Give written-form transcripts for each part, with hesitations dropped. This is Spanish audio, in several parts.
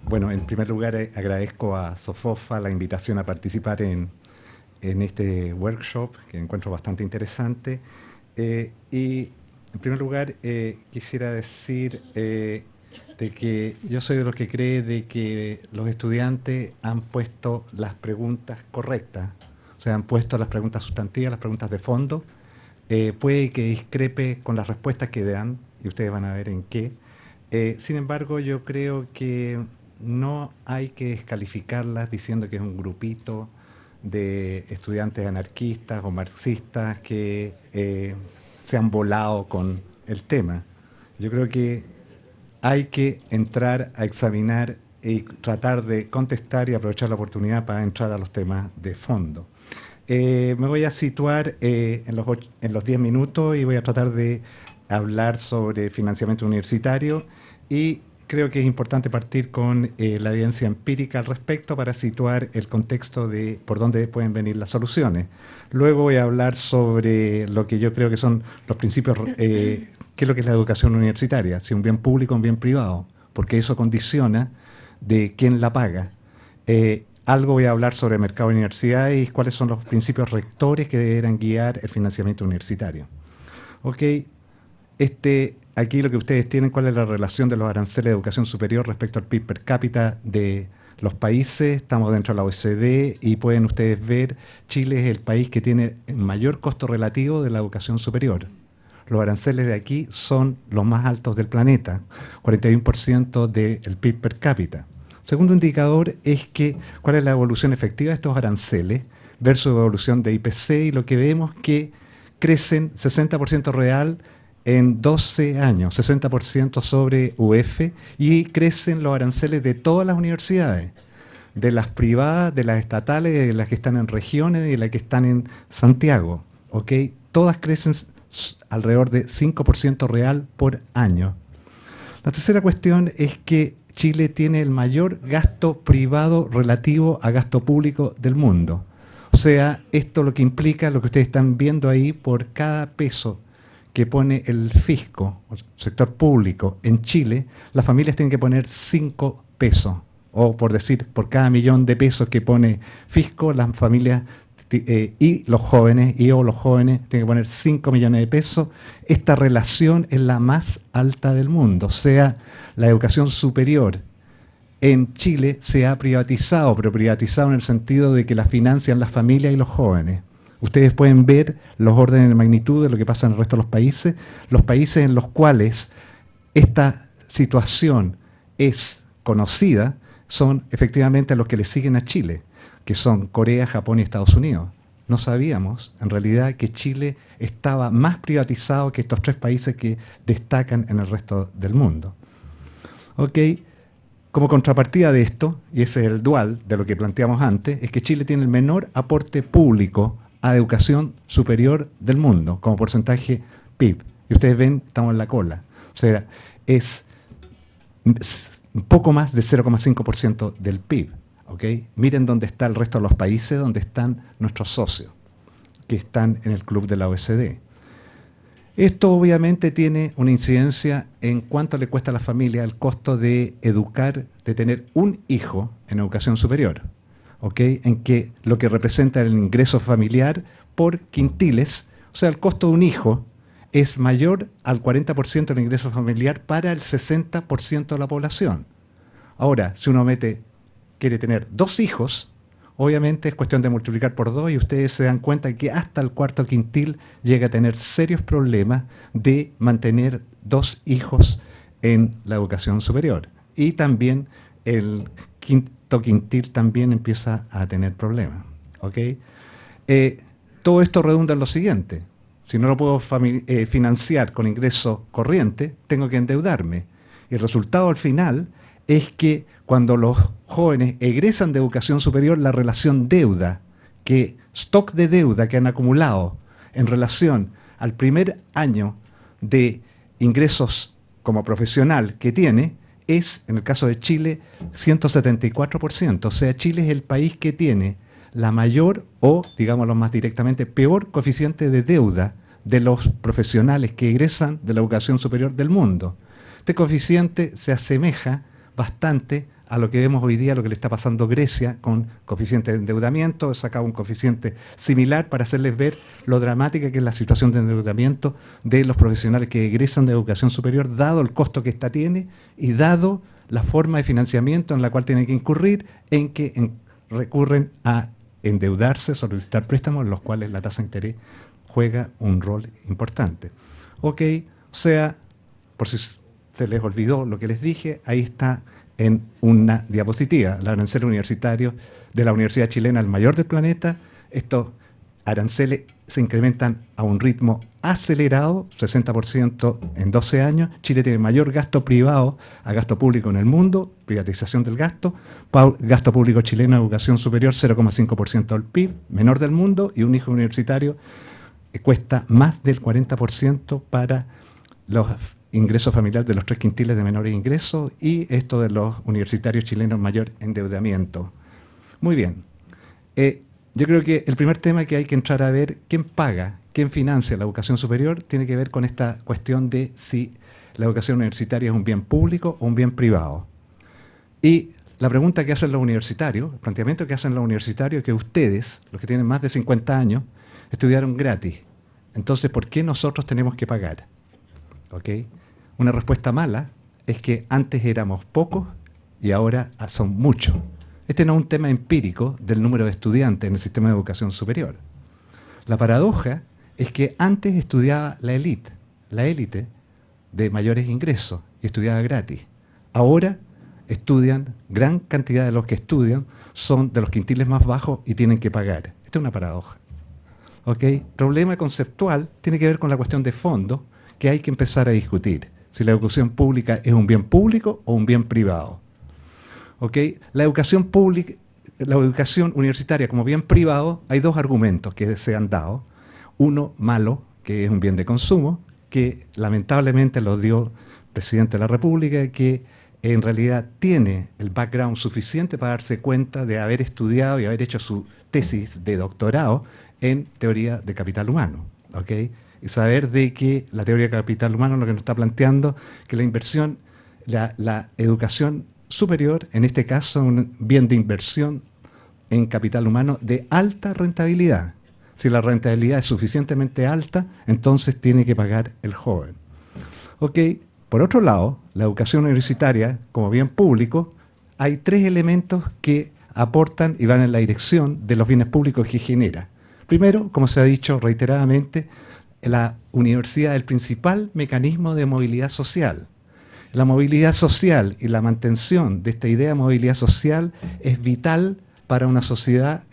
Bueno, en primer lugar agradezco a Sofofa la invitación a participar en este workshop que encuentro bastante interesante. Y en primer lugar quisiera decir de que yo soy de los que cree de que los estudiantes han puesto las preguntas correctas, o sea, han puesto las preguntas sustantivas, las preguntas de fondo. Puede que discrepe con las respuestas que dan, y ustedes van a ver en qué. Sin embargo, yo creo que no hay que descalificarlas diciendo que es un grupito de estudiantes anarquistas o marxistas que se han volado con el tema. Yo creo que hay que entrar a examinar y tratar de contestar y aprovechar la oportunidad para entrar a los temas de fondo. Me voy a situar en los 10 minutos y voy a tratar de hablar sobre financiamiento universitario y creo que es importante partir con la evidencia empírica al respecto para situar el contexto de por dónde pueden venir las soluciones. Luego voy a hablar sobre lo que yo creo que son los principios, qué es lo que es la educación universitaria, si un bien público o un bien privado, porque eso condiciona de quién la paga. Algo voy a hablar sobre el mercado de universidades y cuáles son los principios rectores que deberán guiar el financiamiento universitario. Ok, aquí lo que ustedes tienen, cuál es la relación de los aranceles de educación superior respecto al PIB per cápita de los países. Estamos dentro de la OECD y pueden ustedes ver, Chile es el país que tiene el mayor costo relativo de la educación superior. Los aranceles de aquí son los más altos del planeta, 41% del PIB per cápita. Segundo indicador es que cuál es la evolución efectiva de estos aranceles versus evolución de IPC, y lo que vemos que crecen 60% real en 12 años, 60% sobre UF, y crecen los aranceles de todas las universidades, de las privadas, de las estatales, de las que están en regiones y de las que están en Santiago. ¿Ok? Todas crecen alrededor de 5% real por año. La tercera cuestión es que Chile tiene el mayor gasto privado relativo a gasto público del mundo. O sea, esto lo que implica, lo que ustedes están viendo ahí, por cada peso que pone el fisco, el sector público en Chile, las familias tienen que poner 5 pesos. O por decir, por cada millón de pesos que pone fisco, las familias y los jóvenes tienen que poner 5 millones de pesos. Esta relación es la más alta del mundo. O sea, la educación superior en Chile se ha privatizado, pero privatizado en el sentido de que la financian las familias y los jóvenes. Ustedes pueden ver los órdenes de magnitud de lo que pasa en el resto de los países en los cuales esta situación es conocida, son efectivamente los que le siguen a Chile, que son Corea, Japón y Estados Unidos. No sabíamos, en realidad, que Chile estaba más privatizado que estos 3 países que destacan en el resto del mundo. Ok, como contrapartida de esto, y ese es el dual de lo que planteamos antes, es que Chile tiene el menor aporte público a educación superior del mundo, como porcentaje PIB. Y ustedes ven, estamos en la cola. O sea, es un poco más de 0,5% del PIB. ¿Okay? Miren dónde está el resto de los países, donde están nuestros socios, que están en el club de la OECD. Esto obviamente tiene una incidencia en cuánto le cuesta a la familia el costo de educar, de tener un hijo en educación superior. ¿Okay? En que lo que representa el ingreso familiar por quintiles, o sea, el costo de un hijo es mayor al 40% del ingreso familiar para el 60% de la población. Ahora, si uno quiere tener 2 hijos, obviamente es cuestión de multiplicar por 2 y ustedes se dan cuenta que hasta el cuarto quintil llega a tener serios problemas de mantener 2 hijos en la educación superior. Y también el quinto quintil también empieza a tener problemas. ¿Okay? Todo esto redunda en lo siguiente. Si no lo puedo financiar con ingreso corriente, tengo que endeudarme. Y el resultado al final es que cuando los jóvenes egresan de educación superior, la relación deuda, stock de deuda que han acumulado en relación al primer año de ingresos como profesional que tiene, es, en el caso de Chile, 174%. O sea, Chile es el país que tiene la mayor o, digámoslo más directamente, peor coeficiente de deuda de los profesionales que egresan de la educación superior del mundo. Este coeficiente se asemeja bastante a lo que vemos hoy día, lo que le está pasando a Grecia con coeficiente de endeudamiento. He sacado un coeficiente similar para hacerles ver lo dramática que es la situación de endeudamiento de los profesionales que egresan de educación superior, dado el costo que ésta tiene y dado la forma de financiamiento en la cual tienen que incurrir, en que recurren a endeudarse, solicitar préstamos, en los cuales la tasa de interés juega un rol importante. Ok, o sea, por si se les olvidó lo que les dije, ahí está en una diapositiva. El arancel universitario de la Universidad Chilena, el mayor del planeta. Estos aranceles se incrementan a un ritmo acelerado, 60% en 12 años. Chile tiene mayor gasto privado a gasto público en el mundo, privatización del gasto. Gasto público chileno en educación superior, 0,5% del PIB, menor del mundo, y un hijo universitario cuesta más del 40% para los ingresos familiares de los 3 quintiles de menores ingresos, y esto de los universitarios chilenos mayor endeudamiento. Muy bien. Yo creo que el primer tema que hay que entrar a ver quién paga, quién financia la educación superior, tiene que ver con esta cuestión de si la educación universitaria es un bien público o un bien privado. Y la pregunta que hacen los universitarios, el planteamiento que hacen los universitarios es que ustedes, los que tienen más de 50 años, estudiaron gratis. Entonces, ¿por qué nosotros tenemos que pagar? ¿Ok? Una respuesta mala es que antes éramos pocos y ahora son muchos. Este no es un tema empírico del número de estudiantes en el sistema de educación superior. La paradoja es que antes estudiaba la élite de mayores ingresos, y estudiaba gratis. Ahora estudian, gran cantidad de los que estudian son de los quintiles más bajos y tienen que pagar. Esta es una paradoja. ¿Ok? Problema conceptual tiene que ver con la cuestión de fondo que hay que empezar a discutir. Si la educación pública es un bien público o un bien privado. ¿Ok? La educación pública, la educación universitaria como bien privado, hay dos argumentos que se han dado. Uno malo, que es un bien de consumo, que lamentablemente lo dio el presidente de la República, que en realidad tiene el background suficiente para darse cuenta de haber estudiado y haber hecho su tesis de doctorado en teoría de capital humano. ¿Ok? Y saber de que la teoría de capital humano lo que nos está planteando que la inversión, la educación superior, en este caso un bien de inversión en capital humano de alta rentabilidad. Si la rentabilidad es suficientemente alta, entonces tiene que pagar el joven. Ok, por otro lado, la educación universitaria como bien público, hay 3 elementos que aportan y van en la dirección de los bienes públicos que genera. Primero, como se ha dicho reiteradamente, la universidad es el principal mecanismo de movilidad social. La movilidad social y la mantención de esta idea de movilidad social es vital para una sociedad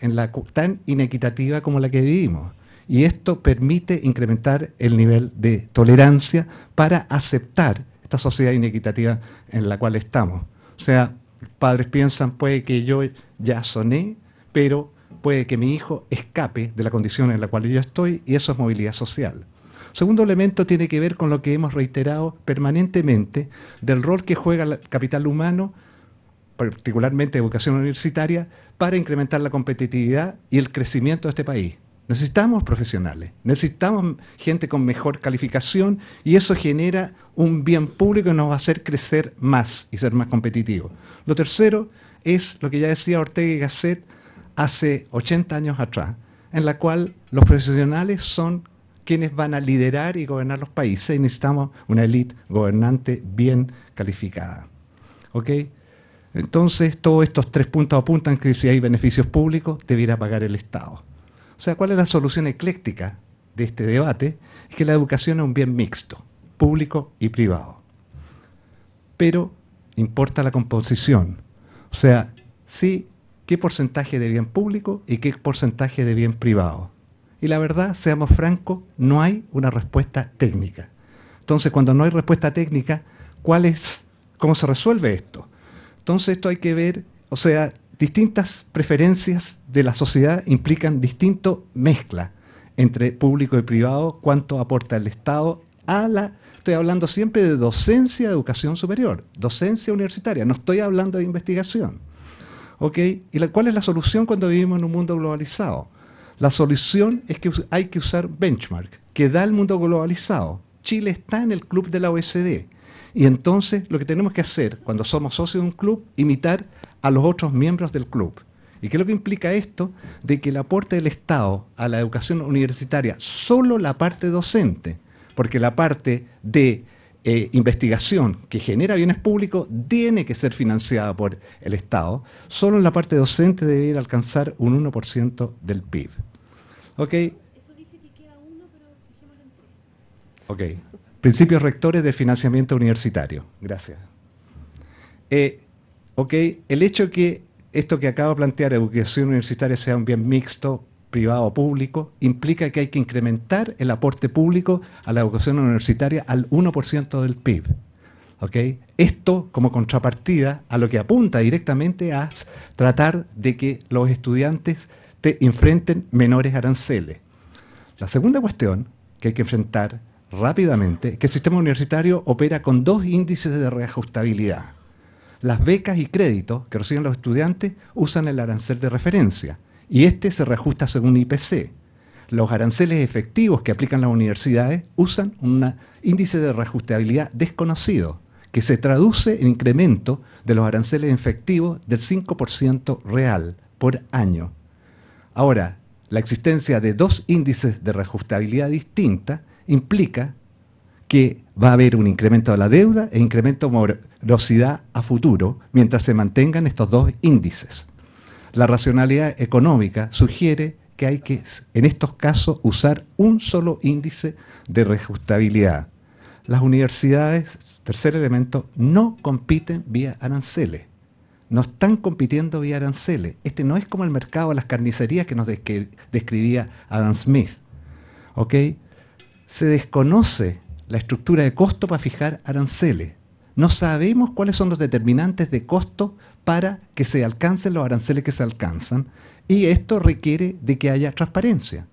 tan inequitativa como la que vivimos. Y esto permite incrementar el nivel de tolerancia para aceptar esta sociedad inequitativa en la cual estamos. O sea, padres piensan, puede que yo ya soné, pero puede que mi hijo escape de la condición en la cual yo estoy, y eso es movilidad social. Segundo elemento tiene que ver con lo que hemos reiterado permanentemente del rol que juega el capital humano, particularmente educación universitaria, para incrementar la competitividad y el crecimiento de este país. Necesitamos profesionales, necesitamos gente con mejor calificación, y eso genera un bien público que nos va a hacer crecer más y ser más competitivos. Lo tercero es lo que ya decía Ortega y Gasset hace 80 años atrás, en la cual los profesionales son quienes van a liderar y gobernar los países, y necesitamos una élite gobernante bien calificada. ¿Ok? Entonces, todos estos 3 puntos apuntan que si hay beneficios públicos, debiera pagar el Estado. O sea, ¿cuál es la solución ecléctica de este debate? Es que la educación es un bien mixto, público y privado. Pero importa la composición. O sea, sí, qué porcentaje de bien público y qué porcentaje de bien privado. Y la verdad, seamos francos, no hay una respuesta técnica. Entonces, cuando no hay respuesta técnica, ¿cómo se resuelve esto? Entonces, esto hay que ver, o sea, distintas preferencias de la sociedad implican distintas mezclas entre público y privado, cuánto aporta el Estado estoy hablando siempre de docencia de educación superior, docencia universitaria, no estoy hablando de investigación. ¿Ok? ¿Y cuál es la solución cuando vivimos en un mundo globalizado? La solución es que hay que usar benchmark que da el mundo globalizado. Chile está en el club de la OECD Y entonces lo que tenemos que hacer cuando somos socios de un club, imitar a los otros miembros del club. ¿Y qué es lo que implica esto? De que el aporte del Estado a la educación universitaria, solo la parte docente, porque la parte de investigación que genera bienes públicos tiene que ser financiada por el Estado, solo en la parte docente debe alcanzar un 1% del PIB. ¿Ok? Eso dice que queda uno, pero dejémoslo en 3. Ok. Principios rectores de financiamiento universitario. Gracias. Ok, el hecho que esto que acabo de plantear, educación universitaria, sea un bien mixto, privado o público, implica que hay que incrementar el aporte público a la educación universitaria al 1% del PIB. ¿Okay? Esto como contrapartida a lo que apunta directamente a tratar de que los estudiantes enfrenten menores aranceles. La segunda cuestión que hay que enfrentar rápidamente es que el sistema universitario opera con dos índices de reajustabilidad. Las becas y créditos que reciben los estudiantes usan el arancel de referencia y este se reajusta según IPC. Los aranceles efectivos que aplican las universidades usan un índice de reajustabilidad desconocido que se traduce en incremento de los aranceles efectivos del 5% real por año. Ahora, la existencia de dos índices de reajustabilidad distintas implica que va a haber un incremento de la deuda e incremento de morosidad a futuro mientras se mantengan estos dos índices. La racionalidad económica sugiere que hay que, en estos casos, usar un solo índice de reajustabilidad. Las universidades, tercer elemento, no compiten vía aranceles. No están compitiendo vía aranceles. Este no es como el mercado de las carnicerías que nos describía Adam Smith. ¿Ok? Se desconoce la estructura de costo para fijar aranceles. No sabemos cuáles son los determinantes de costo para que se alcancen los aranceles que se alcanzan, y esto requiere de que haya transparencia.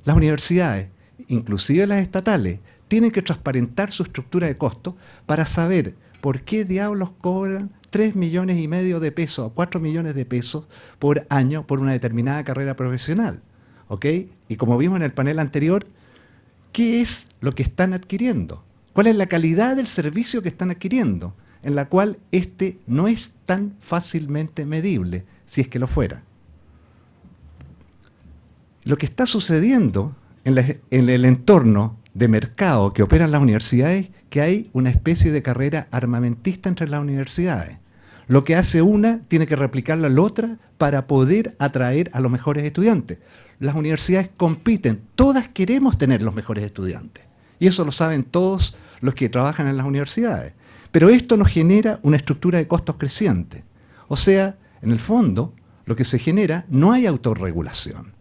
Las universidades, inclusive las estatales, tienen que transparentar su estructura de costo para saber por qué diablos cobran 3,5 millones de pesos o 4 millones de pesos por año por una determinada carrera profesional. ¿Ok? Y como vimos en el panel anterior, ¿qué es lo que están adquiriendo? ¿Cuál es la calidad del servicio que están adquiriendo? En la cual este no es tan fácilmente medible, si es que lo fuera. Lo que está sucediendo en el entorno de mercado que operan las universidades, que hay una especie de carrera armamentista entre las universidades. Lo que hace una tiene que replicarlo a la otra para poder atraer a los mejores estudiantes. Las universidades compiten, todas queremos tener los mejores estudiantes. Y eso lo saben todos los que trabajan en las universidades. Pero esto nos genera una estructura de costos creciente. O sea, en el fondo, lo que se genera, no hay autorregulación.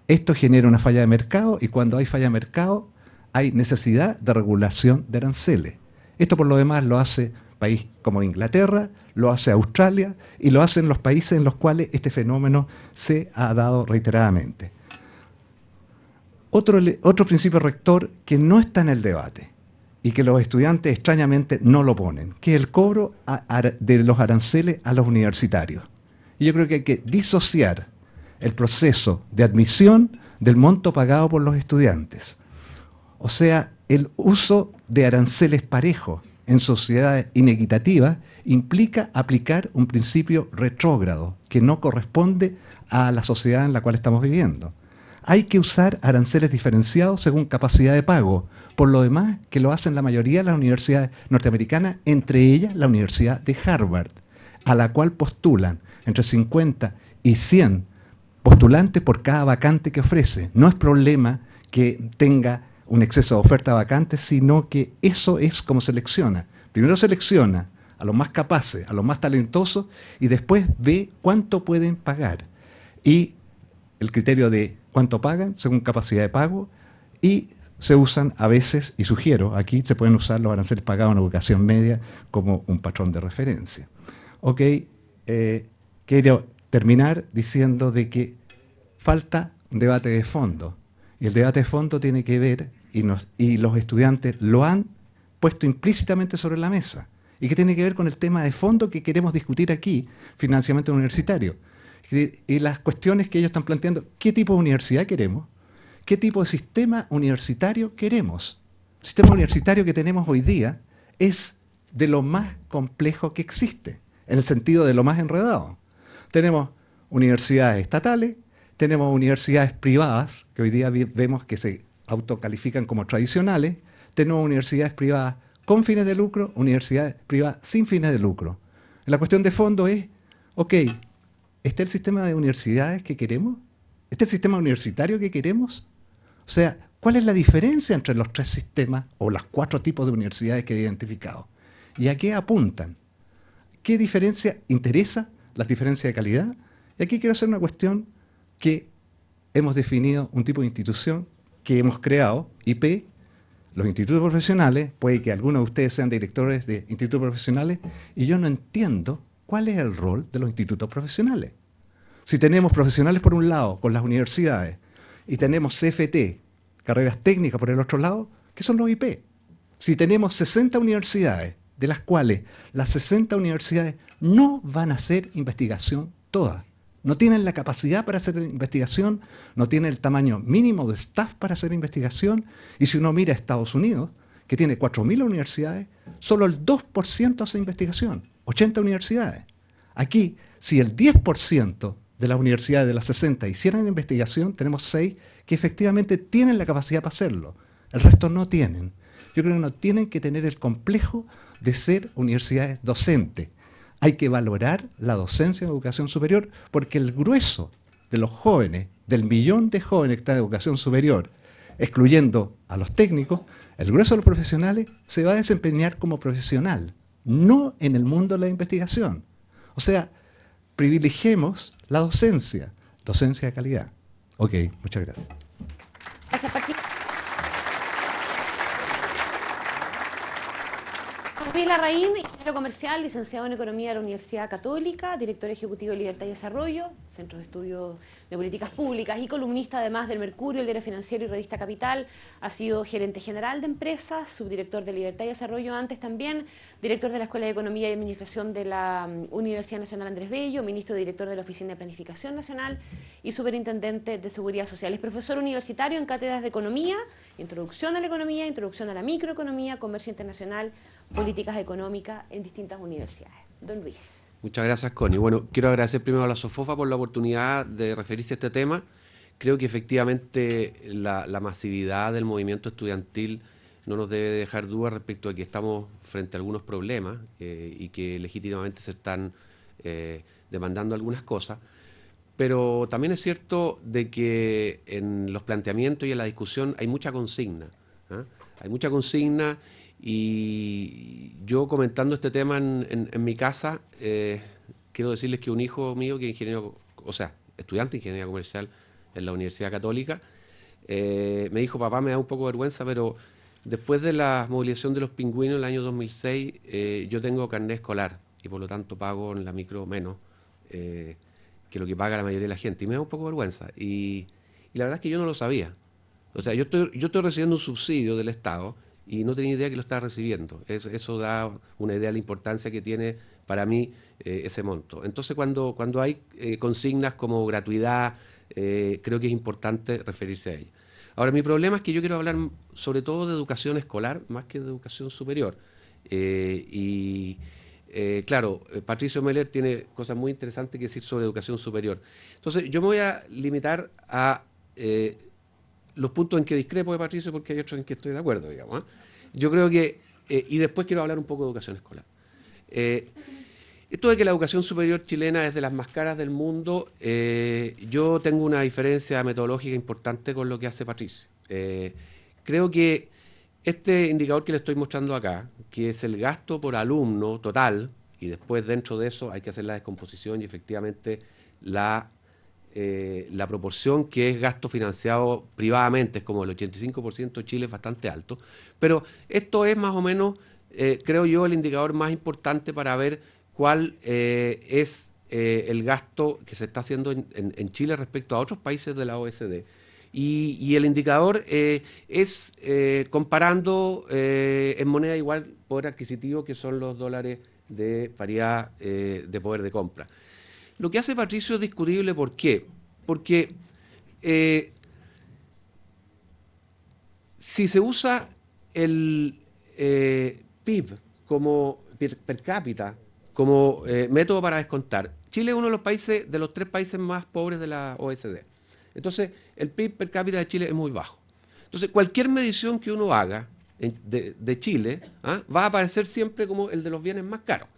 Esto genera una falla de mercado y cuando hay falla de mercado, hay necesidad de regulación de aranceles. Esto por lo demás lo hace país como Inglaterra, lo hace Australia y lo hacen los países en los cuales este fenómeno se ha dado reiteradamente. Otro principio rector que no está en el debate y que los estudiantes extrañamente no lo ponen, que es el cobro de los aranceles a los universitarios. Y yo creo que hay que disociar el proceso de admisión del monto pagado por los estudiantes. O sea, el uso de aranceles parejos en sociedades inequitativas implica aplicar un principio retrógrado que no corresponde a la sociedad en la cual estamos viviendo. Hay que usar aranceles diferenciados según capacidad de pago, por lo demás que lo hacen la mayoría de las universidades norteamericanas, entre ellas la Universidad de Harvard, a la cual postulan entre 50 y 100 postulantes por cada vacante que ofrece. No es problema que tenga un exceso de oferta de vacantes, sino que eso es como selecciona. Primero selecciona a los más capaces, a los más talentosos, y después ve cuánto pueden pagar. Y el criterio de cuánto pagan según capacidad de pago, y se usan a veces, y sugiero, aquí se pueden usar los aranceles pagados en educación media como un patrón de referencia. Ok, quiero terminar diciendo de que falta un debate de fondo. Y el debate de fondo tiene que ver, y los estudiantes lo han puesto implícitamente sobre la mesa, y que tiene que ver con el tema de fondo que queremos discutir aquí, financiamiento universitario. Y las cuestiones que ellos están planteando, ¿qué tipo de universidad queremos? ¿Qué tipo de sistema universitario queremos? El sistema universitario que tenemos hoy día es de lo más complejo que existe, en el sentido de lo más enredado. Tenemos universidades estatales, tenemos universidades privadas, que hoy día vemos que se autocalifican como tradicionales, tenemos universidades privadas con fines de lucro, universidades privadas sin fines de lucro. La cuestión de fondo es, ok, ¿está el sistema de universidades que queremos? ¿Está el sistema universitario que queremos? O sea, ¿cuál es la diferencia entre los tres sistemas o los 4 tipos de universidades que he identificado? ¿Y a qué apuntan? ¿Qué diferencia interesa? ¿Las diferencias de calidad? Y aquí quiero hacer una cuestión que hemos definido un tipo de institución que hemos creado, IP, los institutos profesionales, puede que algunos de ustedes sean directores de institutos profesionales, y yo no entiendo cuál es el rol de los institutos profesionales. Si tenemos profesionales por un lado con las universidades y tenemos CFT, carreras técnicas por el otro lado, ¿qué son los IP? Si tenemos 60 universidades, de las cuales las 60 universidades no van a hacer investigación todas, no tienen la capacidad para hacer investigación, no tienen el tamaño mínimo de staff para hacer investigación, y si uno mira a Estados Unidos, que tiene 4.000 universidades, solo el 2% hace investigación, 80 universidades. Aquí, si el 10% de las universidades de las 60 hicieran investigación, tenemos 6 que efectivamente tienen la capacidad para hacerlo. El resto no tienen. Yo creo que no tienen que tener el complejo de ser universidades docentes. Hay que valorar la docencia en educación superior, porque el grueso de los jóvenes, del millón de jóvenes que están en educación superior, excluyendo a los técnicos, el grueso de los profesionales se va a desempeñar como profesional, no en el mundo de la investigación. O sea, privilegiemos la docencia, docencia de calidad. Ok, muchas gracias. Gracias, Pachi. Luis Larraín, ingeniero comercial, licenciado en Economía de la Universidad Católica, director ejecutivo de Libertad y Desarrollo, Centro de Estudios de Políticas Públicas y columnista además del Mercurio, el Diario Financiero y Revista Capital. Ha sido gerente general de empresas, subdirector de Libertad y Desarrollo antes también, director de la Escuela de Economía y Administración de la Universidad Nacional Andrés Bello, ministro director de la Oficina de Planificación Nacional y superintendente de Seguridad Social. Es profesor universitario en cátedras de Economía, Introducción a la Economía, Introducción a la Microeconomía, Comercio Internacional, Políticas Económicas en distintas universidades. Don Luis. Muchas gracias, Connie. Bueno, quiero agradecer primero a la SOFOFA por la oportunidad de referirse a este tema. Creo que efectivamente la masividad del movimiento estudiantil no nos debe dejar dudas respecto a que estamos frente a algunos problemas y que legítimamente se están demandando algunas cosas. Pero también es cierto de que en los planteamientos y en la discusión hay mucha consigna. Hay mucha consigna. Y yo comentando este tema en mi casa, quiero decirles que un hijo mío que es ingeniero, o sea, estudiante de ingeniería comercial en la Universidad Católica, me dijo, papá, me da un poco de vergüenza, pero después de la movilización de los pingüinos en el año 2006, yo tengo carnet escolar y por lo tanto pago en la micro menos que lo que paga la mayoría de la gente. Y me da un poco de vergüenza. Y la verdad es que yo no lo sabía. O sea, yo estoy recibiendo un subsidio del Estado y no tenía idea que lo estaba recibiendo. Eso da una idea de la importancia que tiene para mí ese monto. Entonces, cuando hay consignas como gratuidad, creo que es importante referirse a ellas. Ahora, mi problema es que yo quiero hablar sobre todo de educación escolar más que de educación superior. Claro, Patricio Meller tiene cosas muy interesantes que decir sobre educación superior. Entonces, yo me voy a limitar a los puntos en que discrepo de Patricio, porque hay otros en que estoy de acuerdo, digamos. Yo creo que, y después quiero hablar un poco de educación escolar. Esto de que la educación superior chilena es de las más caras del mundo, yo tengo una diferencia metodológica importante con lo que hace Patricio. Creo que este indicador que le estoy mostrando acá, que es el gasto por alumno total, y después dentro de eso hay que hacer la descomposición y efectivamente la proporción que es gasto financiado privadamente, es como el 85% de Chile, es bastante alto, pero esto es más o menos, creo yo, el indicador más importante para ver cuál es el gasto que se está haciendo en Chile respecto a otros países de la OECD. Y el indicador es comparando en moneda igual poder adquisitivo, que son los dólares de paridad de poder de compra. Lo que hace Patricio es discutible. ¿Por qué? Porque si se usa el PIB como per cápita como método para descontar, Chile es uno de los países, de los 3 países más pobres de la OECD. Entonces, el PIB per cápita de Chile es muy bajo. Entonces, cualquier medición que uno haga de Chile va a aparecer siempre como el de los bienes más caros.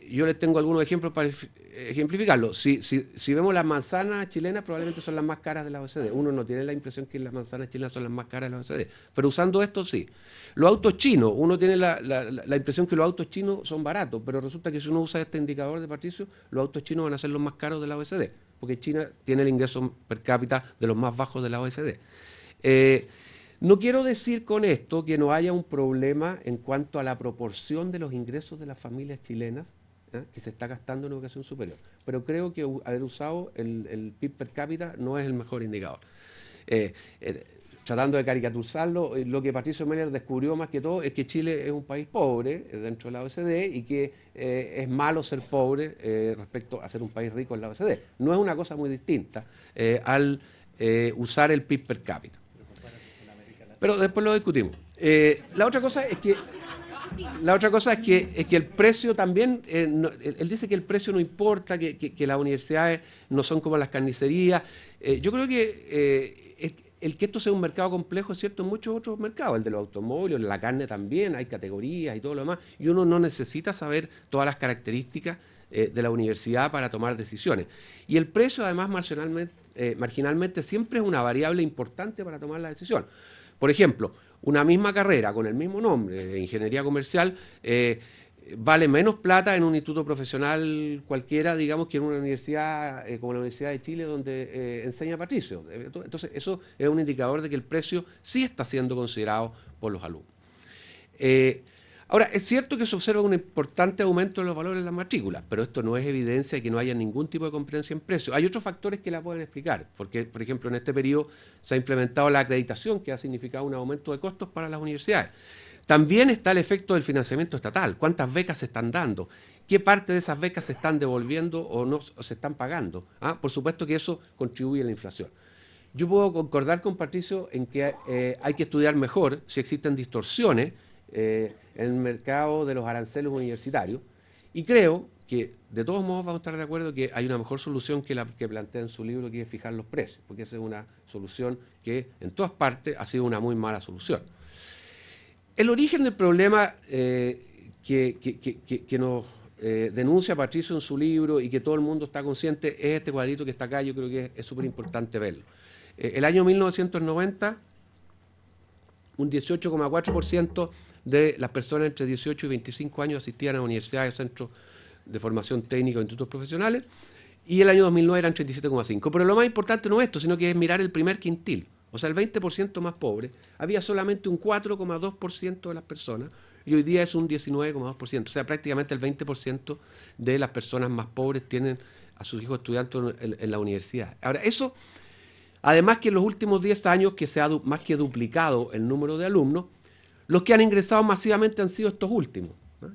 Yo les tengo algunos ejemplos para ejemplificarlo. Si vemos las manzanas chilenas, probablemente son las más caras de la OECD. Uno no tiene la impresión que las manzanas chilenas son las más caras de la OECD, pero usando esto sí. Los autos chinos, uno tiene la impresión que los autos chinos son baratos, pero resulta que si uno usa este indicador de Patricio, los autos chinos van a ser los más caros de la OECD, porque China tiene el ingreso per cápita de los más bajos de la OECD. No quiero decir con esto que no haya un problema en cuanto a la proporción de los ingresos de las familias chilenas que se está gastando en educación superior, pero creo que haber usado el PIB per cápita no es el mejor indicador. Tratando de caricaturizarlo, lo que Patricio Mener descubrió más que todo es que Chile es un país pobre dentro de la OECD y que es malo ser pobre respecto a ser un país rico en la OECD. No es una cosa muy distinta al usar el PIB per cápita. Pero después lo discutimos. La otra cosa es que el precio también, él dice que el precio no importa, que las universidades no son como las carnicerías. Yo creo que el que esto sea un mercado complejo es cierto en muchos otros mercados, el de los automóviles, la carne también, hay categorías y todo lo demás, y uno no necesita saber todas las características de la universidad para tomar decisiones. Y el precio, además, marginalmente siempre es una variable importante para tomar la decisión. Por ejemplo, una misma carrera con el mismo nombre, ingeniería comercial, vale menos plata en un instituto profesional cualquiera, digamos, que en una universidad como la Universidad de Chile, donde enseña Patricio. Entonces, eso es un indicador de que el precio sí está siendo considerado por los alumnos. Ahora, es cierto que se observa un importante aumento de los valores de las matrículas, pero esto no es evidencia de que no haya ningún tipo de competencia en precio. Hay otros factores que la pueden explicar, porque, por ejemplo, en este periodo se ha implementado la acreditación, que ha significado un aumento de costos para las universidades. También está el efecto del financiamiento estatal. ¿Cuántas becas se están dando? ¿Qué parte de esas becas se están devolviendo o no se están pagando? Por supuesto que eso contribuye a la inflación. Yo puedo concordar con Patricio en que hay que estudiar mejor si existen distorsiones en el mercado de los aranceles universitarios, y creo que de todos modos vamos a estar de acuerdo que hay una mejor solución que la que plantea en su libro, que es fijar los precios, porque esa es una solución que en todas partes ha sido una muy mala solución. El origen del problema que nos denuncia Patricio en su libro y que todo el mundo está consciente es este cuadrito que está acá. Yo creo que es súper importante verlo. El año 1990, un 18,4% de las personas entre 18 y 25 años asistían a universidades, centros de formación técnica o institutos profesionales, y el año 2009 eran 37,5%. Pero lo más importante no es esto, sino que es mirar el primer quintil. O sea, el 20% más pobre, había solamente un 4,2% de las personas, y hoy día es un 19,2%. O sea, prácticamente el 20% de las personas más pobres tienen a sus hijos estudiando en la universidad. Ahora, eso, además que en los últimos 10 años que se ha más que duplicado el número de alumnos, los que han ingresado masivamente han sido estos últimos.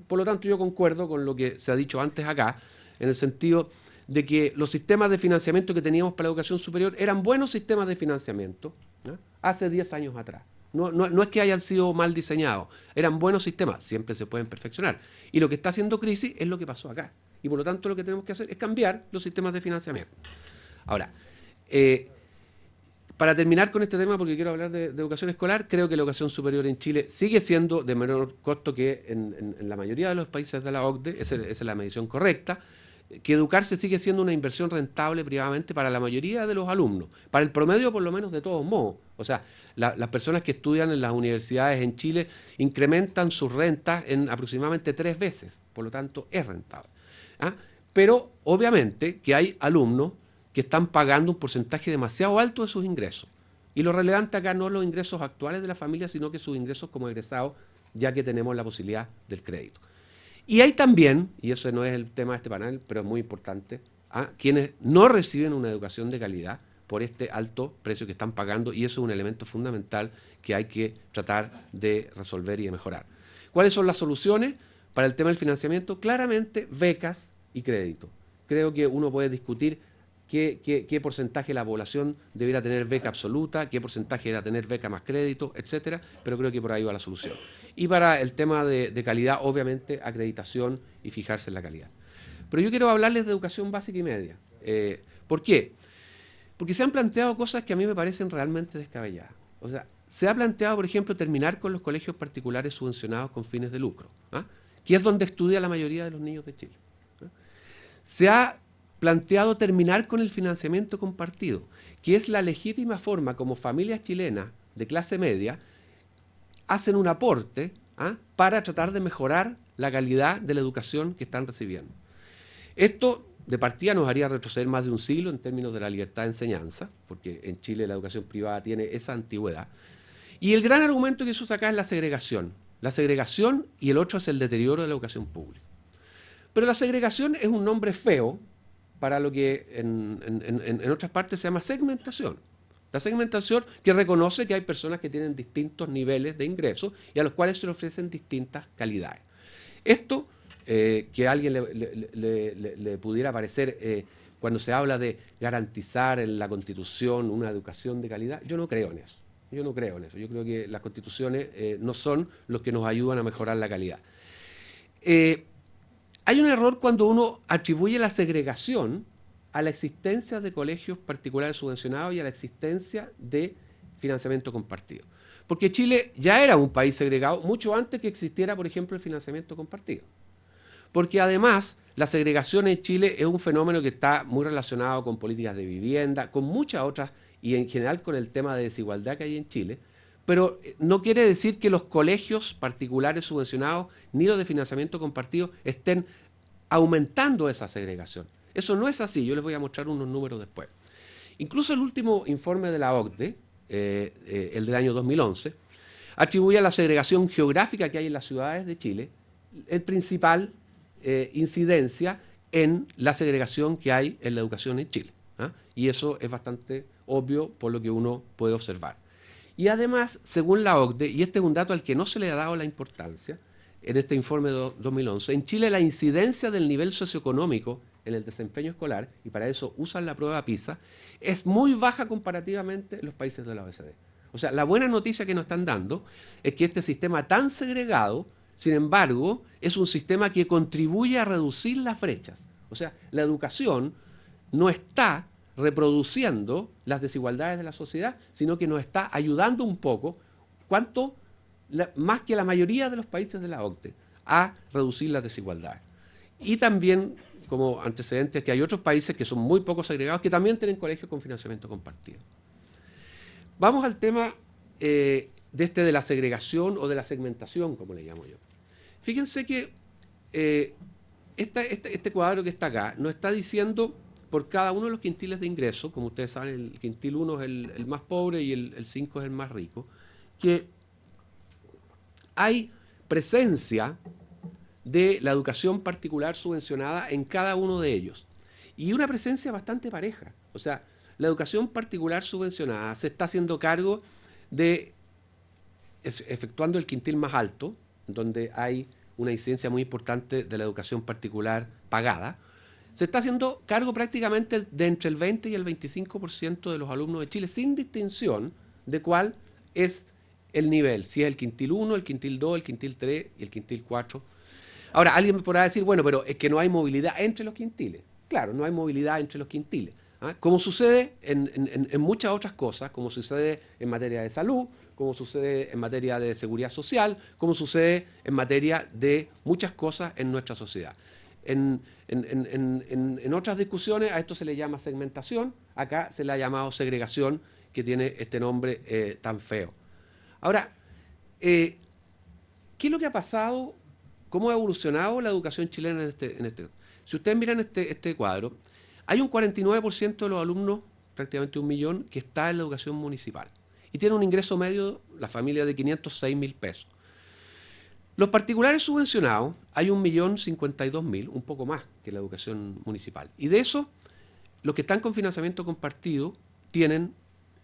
Por lo tanto, yo concuerdo con lo que se ha dicho antes acá, en el sentido de que los sistemas de financiamiento que teníamos para la educación superior eran buenos sistemas de financiamiento hace 10 años atrás. No es que hayan sido mal diseñados, eran buenos sistemas, siempre se pueden perfeccionar. Y lo que está haciendo crisis es lo que pasó acá. Y por lo tanto lo que tenemos que hacer es cambiar los sistemas de financiamiento. Ahora, para terminar con este tema, porque quiero hablar de educación escolar, creo que la educación superior en Chile sigue siendo de menor costo que en la mayoría de los países de la OCDE, esa es la medición correcta, que educarse sigue siendo una inversión rentable privadamente para la mayoría de los alumnos, para el promedio por lo menos de todos modos. O sea, las personas que estudian en las universidades en Chile incrementan sus rentas en aproximadamente 3 veces, por lo tanto es rentable. Pero obviamente que hay alumnos que están pagando un porcentaje demasiado alto de sus ingresos. Y lo relevante acá no los ingresos actuales de la familia, sino que sus ingresos como egresados, ya que tenemos la posibilidad del crédito. Y hay también, y eso no es el tema de este panel, pero es muy importante, quienes no reciben una educación de calidad por este alto precio que están pagando, y eso es un elemento fundamental que hay que tratar de resolver y de mejorar. ¿Cuáles son las soluciones para el tema del financiamiento? Claramente, becas y crédito. Creo que uno puede discutir qué porcentaje de la población debiera tener beca absoluta, qué porcentaje debiera tener beca más crédito, etcétera, pero creo que por ahí va la solución. Y para el tema de calidad, obviamente, acreditación y fijarse en la calidad. Pero yo quiero hablarles de educación básica y media. ¿Por qué? Porque se han planteado cosas que a mí me parecen realmente descabelladas. O sea, se ha planteado, por ejemplo, terminar con los colegios particulares subvencionados con fines de lucro, que es donde estudia la mayoría de los niños de Chile. Se ha planteado terminar con el financiamiento compartido, que es la legítima forma como familias chilenas de clase media hacen un aporte para tratar de mejorar la calidad de la educación que están recibiendo. Esto, de partida, nos haría retroceder más de un siglo en términos de la libertad de enseñanza, porque en Chile la educación privada tiene esa antigüedad. Y el gran argumento que se usa acá es la segregación. La segregación, y el otro es el deterioro de la educación pública. Pero la segregación es un nombre feo para lo que en otras partes se llama segmentación. La segmentación que reconoce que hay personas que tienen distintos niveles de ingresos y a los cuales se les ofrecen distintas calidades. Esto, que a alguien le pudiera parecer, cuando se habla de garantizar en la Constitución una educación de calidad, yo no creo en eso. Yo no creo en eso. Yo creo que las constituciones no son los que nos ayudan a mejorar la calidad. Hay un error cuando uno atribuye la segregación a la existencia de colegios particulares subvencionados y a la existencia de financiamiento compartido. Porque Chile ya era un país segregado mucho antes que existiera, por ejemplo, el financiamiento compartido. Porque además la segregación en Chile es un fenómeno que está muy relacionado con políticas de vivienda, con muchas otras, y en general con el tema de desigualdad que hay en Chile, pero no quiere decir que los colegios particulares subvencionados ni los de financiamiento compartido estén aumentando esa segregación. Eso no es así, yo les voy a mostrar unos números después. Incluso el último informe de la OCDE, el del año 2011, atribuye a la segregación geográfica que hay en las ciudades de Chile el principal incidencia en la segregación que hay en la educación en Chile. Y eso es bastante obvio por lo que uno puede observar. Y además, según la OCDE, y este es un dato al que no se le ha dado la importancia en este informe de 2011, en Chile la incidencia del nivel socioeconómico en el desempeño escolar, y para eso usan la prueba PISA, es muy baja comparativamente en los países de la OECD. O sea, la buena noticia que nos están dando es que este sistema tan segregado, sin embargo, es un sistema que contribuye a reducir las brechas. O sea, la educación no está reproduciendo las desigualdades de la sociedad, sino que nos está ayudando un poco, más que la mayoría de los países de la OCDE, a reducir las desigualdades. Y también, como antecedentes, que hay otros países que son muy poco segregados, que también tienen colegios con financiamiento compartido. Vamos al tema de la segregación o de la segmentación, como le llamo yo. Fíjense que este cuadro que está acá nos está diciendo por cada uno de los quintiles de ingreso, como ustedes saben, el quintil 1 es el más pobre y el 5 es el más rico, que hay presencia de la educación particular subvencionada en cada uno de ellos. Y una presencia bastante pareja. O sea, la educación particular subvencionada se está haciendo cargo de, efectuando el quintil más alto, donde hay una incidencia muy importante de la educación particular pagada, se está haciendo cargo prácticamente de entre el 20 y el 25% de los alumnos de Chile, sin distinción de cuál es el nivel, si es el quintil 1, el quintil 2, el quintil 3 y el quintil 4. Ahora, alguien me podrá decir, bueno, pero es que no hay movilidad entre los quintiles. Claro, no hay movilidad entre los quintiles. Como sucede en muchas otras cosas, como sucede en materia de salud, como sucede en materia de seguridad social, como sucede en materia de muchas cosas en nuestra sociedad. En otras discusiones a esto se le llama segmentación, acá se le ha llamado segregación, que tiene este nombre tan feo. Ahora, ¿qué es lo que ha pasado? ¿Cómo ha evolucionado la educación chilena en este? Si ustedes miran este cuadro, hay un 49% de los alumnos, prácticamente 1 millón, que está en la educación municipal. Y tiene un ingreso medio, la familia, de 506.000 pesos. Los particulares subvencionados, hay 1.052.000, un poco más que la educación municipal. Y de eso, los que están con financiamiento compartido tienen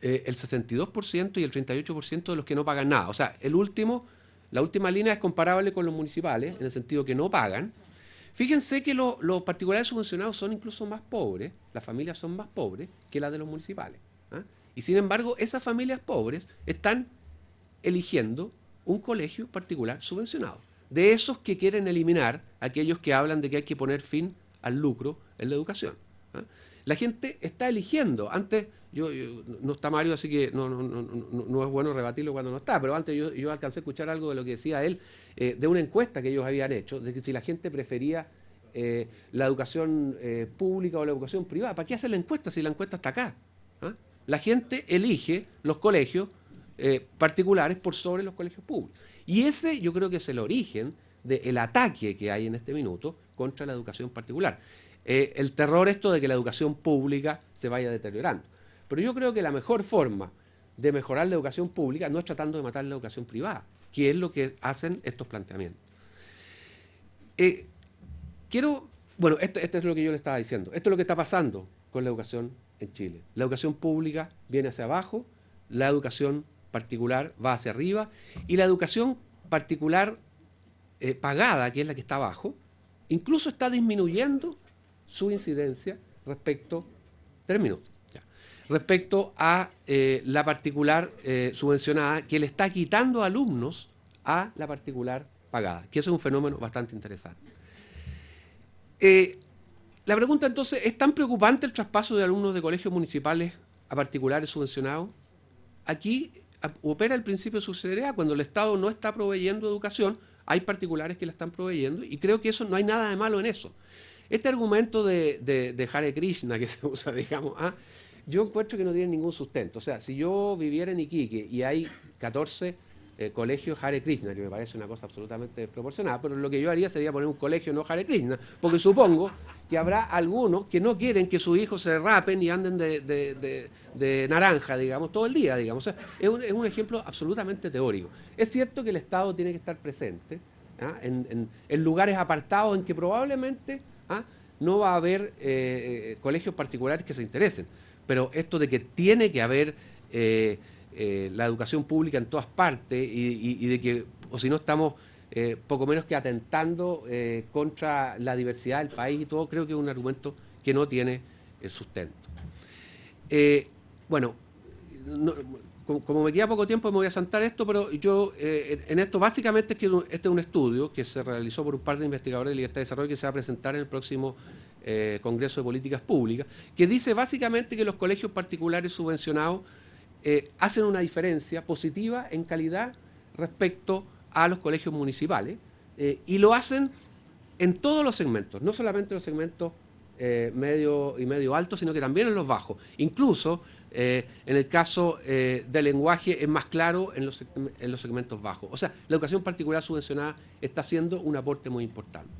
el 62% y el 38% de los que no pagan nada. O sea, la última línea es comparable con los municipales, en el sentido que no pagan, Fíjense que los particulares subvencionados son incluso más pobres, las familias son más pobres que las de los municipales. ¿Ah? Y sin embargo, esas familias pobres están eligiendo un colegio particular subvencionado. De esos que quieren eliminar aquellos que hablan de que hay que poner fin al lucro en la educación. ¿Ah? La gente está eligiendo. Antes, no está Mario, así que no es bueno rebatirlo cuando no está, pero antes yo alcancé a escuchar algo de lo que decía él, de una encuesta que ellos habían hecho, de que si la gente prefería la educación pública o la educación privada. ¿Para qué hacer la encuesta si la encuesta está acá? ¿Ah? La gente elige los colegios particulares por sobre los colegios públicos. Y ese yo creo que es el origen del ataque que hay en este minuto contra la educación particular. El terror esto de que la educación pública se vaya deteriorando. Pero yo creo que la mejor forma de mejorar la educación pública no es tratando de matar la educación privada, que es lo que hacen estos planteamientos. Bueno, esto es lo que yo le estaba diciendo. Esto es lo que está pasando con la educación en Chile. La educación pública viene hacia abajo, la educación particular va hacia arriba, y la educación particular pagada, que es la que está abajo, incluso está disminuyendo su incidencia respecto, 3 minutos, ya, respecto a la particular subvencionada, que le está quitando alumnos a la particular pagada, que eso es un fenómeno bastante interesante. La pregunta entonces, ¿es tan preocupante el traspaso de alumnos de colegios municipales a particulares subvencionados? Aquí opera el principio de subsidiariedad. Cuando el Estado no está proveyendo educación, hay particulares que la están proveyendo, y creo que eso no hay nada de malo en eso. Este argumento de Hare Krishna que se usa, digamos, yo encuentro que no tiene ningún sustento. O sea, si yo viviera en Iquique y hay 14 colegios Hare Krishna, que me parece una cosa absolutamente desproporcionada, pero lo que yo haría sería poner un colegio no Hare Krishna, porque supongo que habrá algunos que no quieren que sus hijos se rapen y anden de naranja, digamos, todo el día, digamos. O sea, es un ejemplo absolutamente teórico. Es cierto que el Estado tiene que estar presente en lugares apartados en que probablemente no va a haber colegios particulares que se interesen, pero esto de que tiene que haber la educación pública en todas partes y de que, o si no, estamos poco menos que atentando contra la diversidad del país y todo, creo que es un argumento que no tiene sustento. Bueno, como me queda poco tiempo me voy a saltar esto, pero yo en esto básicamente es que este es un estudio que se realizó por un par de investigadores de Libertad y Desarrollo que se va a presentar en el próximo Congreso de Políticas Públicas, que dice básicamente que los colegios particulares subvencionados hacen una diferencia positiva en calidad respecto a los colegios municipales, y lo hacen en todos los segmentos, no solamente en los segmentos medio y medio alto, sino que también en los bajos. Incluso en el caso del lenguaje es más claro en los segmentos bajos. O sea, la educación particular subvencionada está haciendo un aporte muy importante.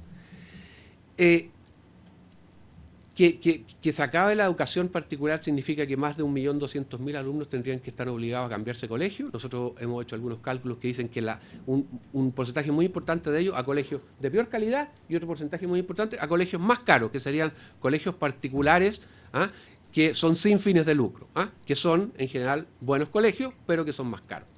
Que se acabe la educación particular significa que más de 1.200.000 alumnos tendrían que estar obligados a cambiarse de colegio. Nosotros hemos hecho algunos cálculos que dicen que un porcentaje muy importante de ellos a colegios de peor calidad y otro porcentaje muy importante a colegios más caros, que serían colegios particulares que son sin fines de lucro, que son en general buenos colegios, pero que son más caros.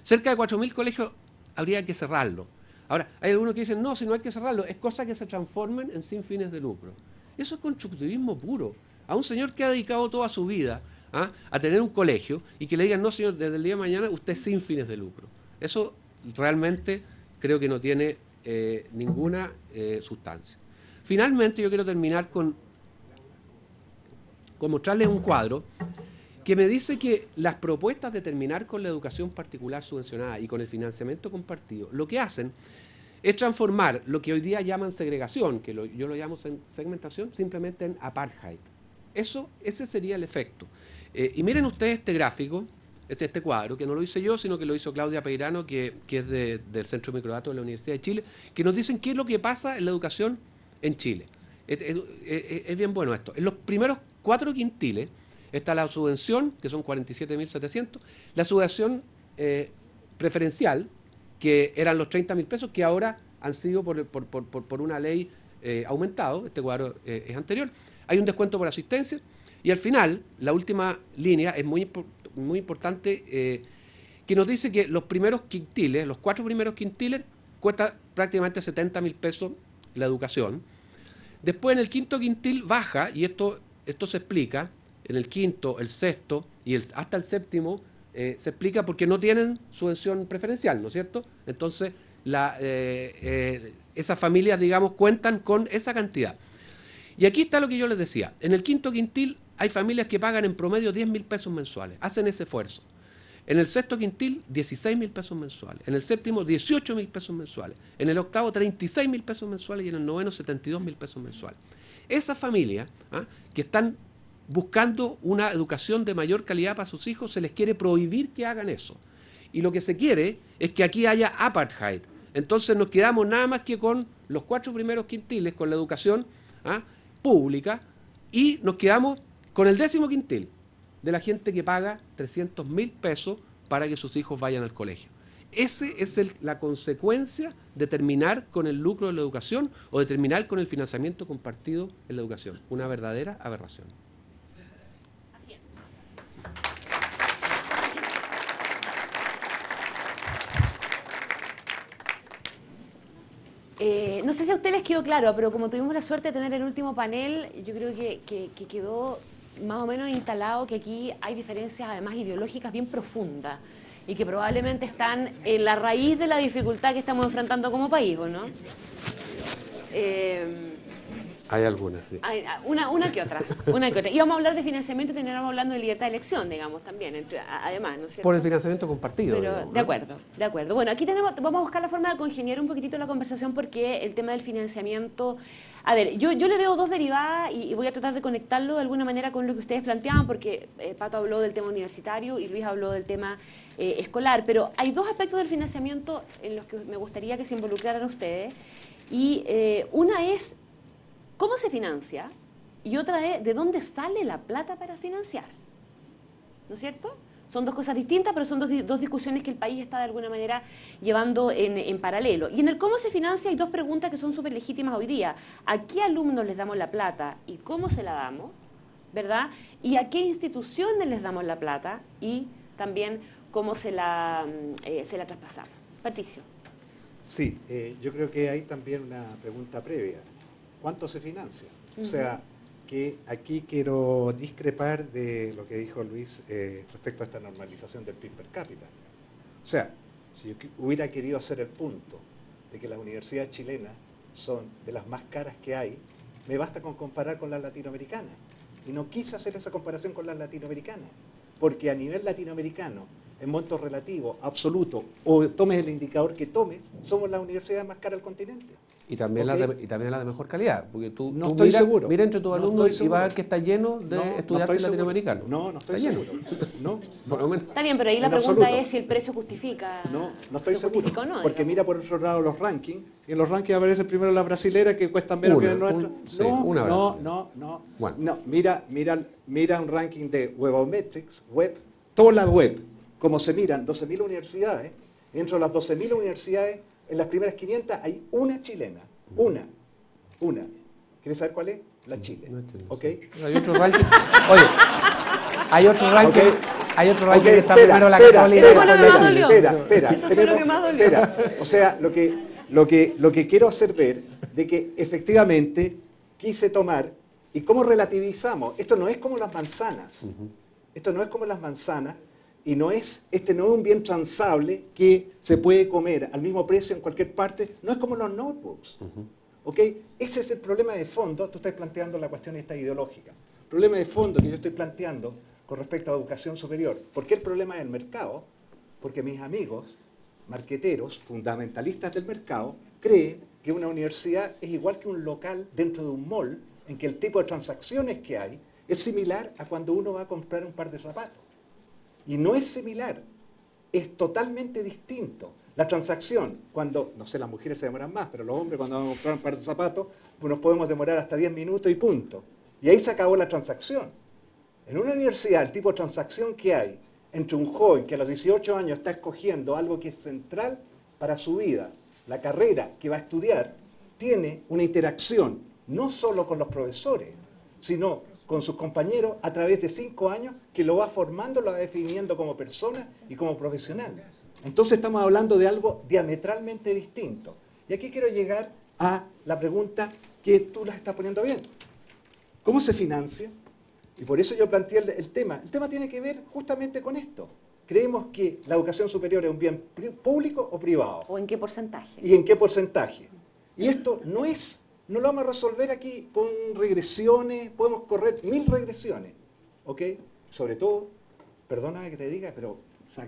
Cerca de 4.000 colegios habría que cerrarlos. Ahora, hay algunos que dicen, no, si no hay que cerrarlo, es cosa que se transformen en sin fines de lucro. Eso es constructivismo puro. A un señor que ha dedicado toda su vida a tener un colegio y que le digan, no señor, desde el día de mañana usted es sin fines de lucro. Eso realmente creo que no tiene ninguna sustancia. Finalmente yo quiero terminar con mostrarles un cuadro que me dice que las propuestas de terminar con la educación particular subvencionada y con el financiamiento compartido, lo que hacen es transformar lo que hoy día llaman segregación, que yo lo llamo segmentación, simplemente en apartheid. Ese sería el efecto. Y miren ustedes este gráfico, este cuadro, que no lo hice yo, sino que lo hizo Claudia Peirano, que es del Centro de Microdatos de la Universidad de Chile, que nos dicen qué es lo que pasa en la educación en Chile. Es bien bueno esto. En los primeros 4 quintiles está la subvención, que son 47.700, la subvención preferencial, que eran los 30.000 pesos, que ahora han sido por una ley aumentado. Este cuadro es anterior. Hay un descuento por asistencia y al final, la última línea es muy importante, que nos dice que los primeros quintiles, los 4 primeros quintiles, cuesta prácticamente 70.000 pesos la educación, Después en el quinto quintil baja, y esto se explica, en el quinto, el sexto y hasta el séptimo, se explica porque no tienen subvención preferencial, ¿no es cierto? Entonces, esas familias, digamos, cuentan con esa cantidad. Y aquí está lo que yo les decía. En el quinto quintil hay familias que pagan en promedio 10.000 pesos mensuales, hacen ese esfuerzo. En el sexto quintil, 16.000 pesos mensuales. En el séptimo, 18.000 pesos mensuales. En el octavo, 36.000 pesos mensuales. Y en el noveno, 72.000 pesos mensuales. Esas familias que están buscando una educación de mayor calidad para sus hijos, se les quiere prohibir que hagan eso. Y lo que se quiere es que aquí haya apartheid. Entonces nos quedamos nada más que con los 4 primeros quintiles, con la educación pública, y nos quedamos con el 10.º quintil de la gente que paga 300.000 pesos para que sus hijos vayan al colegio. Esa es la consecuencia de terminar con el lucro de la educación o de terminar con el financiamiento compartido en la educación. Una verdadera aberración. Así es. No sé si a ustedes les quedó claro, pero como tuvimos la suerte de tener el último panel, yo creo que quedó más o menos instalado que aquí hay diferencias además ideológicas bien profundas y que probablemente están en la raíz de la dificultad que estamos enfrentando como país, ¿o no? Hay algunas, sí. Una que otra. Y vamos a hablar de financiamiento y terminamos hablando de libertad de elección, digamos, también, además, ¿no es cierto? Por el financiamiento compartido. Pero, digamos, ¿no? de acuerdo. Bueno, aquí vamos a buscar la forma de congeniar un poquitito la conversación porque el tema del financiamiento... A ver, yo le veo dos derivadas y voy a tratar de conectarlo de alguna manera con lo que ustedes planteaban, porque Pato habló del tema universitario y Luis habló del tema escolar, pero hay dos aspectos del financiamiento en los que me gustaría que se involucraran ustedes, y una es cómo se financia y otra es de dónde sale la plata para financiar, ¿no es cierto? Son dos cosas distintas, pero son dos discusiones que el país está de alguna manera llevando en paralelo. Y en el cómo se financia hay dos preguntas que son súper legítimas hoy día. ¿A qué alumnos les damos la plata y cómo se la damos? ¿Verdad? ¿Y a qué instituciones les damos la plata y también cómo se la traspasamos? Patricio. Sí, yo creo que hay también una pregunta previa. ¿Cuánto se financia? O sea, que aquí quiero discrepar de lo que dijo Luis respecto a esta normalización del PIB per cápita. O sea, si yo hubiera querido hacer el punto de que las universidades chilenas son de las más caras que hay, me basta con comparar con las latinoamericanas. Y no quise hacer esa comparación con las latinoamericanas, porque a nivel latinoamericano, en montos relativos, absoluto, o tomes el indicador que tomes, somos las universidades más caras del continente. Y también, ¿Okay? también la de mejor calidad, porque No tú estoy mira, seguro. mira entre tus No alumnos estoy y vas a ver seguro. que está lleno de estudiantes latinoamericanos. No estoy Está seguro. No, Por lo menos. Está bien, pero ahí la en pregunta absoluto. es si el precio justifica. No estoy seguro. justifica o no, Porque digamos. mira por otro lado los rankings, y en los rankings aparecen primero las brasileras que cuestan menos que el nuestro. una Bueno. Bueno. Mira un ranking de Webometrics, web, todas las web, como se miran 12.000 universidades, dentro de las 12.000 universidades, en las primeras 500 hay una chilena. Una. ¿Quieres saber cuál es? La Chile. No es Chile, ¿Ok? sí. Hay otro ranking. Oye, hay otro ranking. Ok. Hay otro ranking que está espera, primero la espera, Católica. Eso fue lo que más dolió. Espera. Eso fue lo que más dolió. Espera. O sea, lo que quiero hacer ver de que efectivamente quise tomar y cómo relativizamos. Esto no es como las manzanas. Esto no es como las manzanas y este no es un bien transable que se puede comer al mismo precio en cualquier parte. No es como los notebooks. ¿Ok? Ese es el problema de fondo. Tú estás planteando la cuestión esta ideológica. El problema de fondo que yo estoy planteando con respecto a educación superior. ¿Por qué el problema del mercado? Porque mis amigos, marqueteros, fundamentalistas del mercado, creen que una universidad es igual que un local dentro de un mall, en que el tipo de transacciones que hay es similar a cuando uno va a comprar un par de zapatos. Y no es similar, es totalmente distinto. La transacción, cuando, no sé, las mujeres se demoran más, pero los hombres cuando vamos a comprar un par de zapatos, pues nos podemos demorar hasta 10 minutos y punto. Y ahí se acabó la transacción. En una universidad, el tipo de transacción que hay entre un joven que a los 18 años está escogiendo algo que es central para su vida, la carrera que va a estudiar, tiene una interacción no solo con los profesores, sino con sus compañeros a través de 5 años que lo va formando, lo va definiendo como persona y como profesional. Entonces estamos hablando de algo diametralmente distinto. Y aquí quiero llegar a la pregunta, que tú las estás poniendo bien. ¿Cómo se financia? Y por eso yo planteé el tema. El tema tiene que ver justamente con esto. ¿Creemos que la educación superior es un bien público o privado? ¿O en qué porcentaje? ¿Y en qué porcentaje? Y esto no lo vamos a resolver aquí con regresiones, podemos correr 1000 regresiones, ¿ok? Sobre todo, perdóname que te diga, pero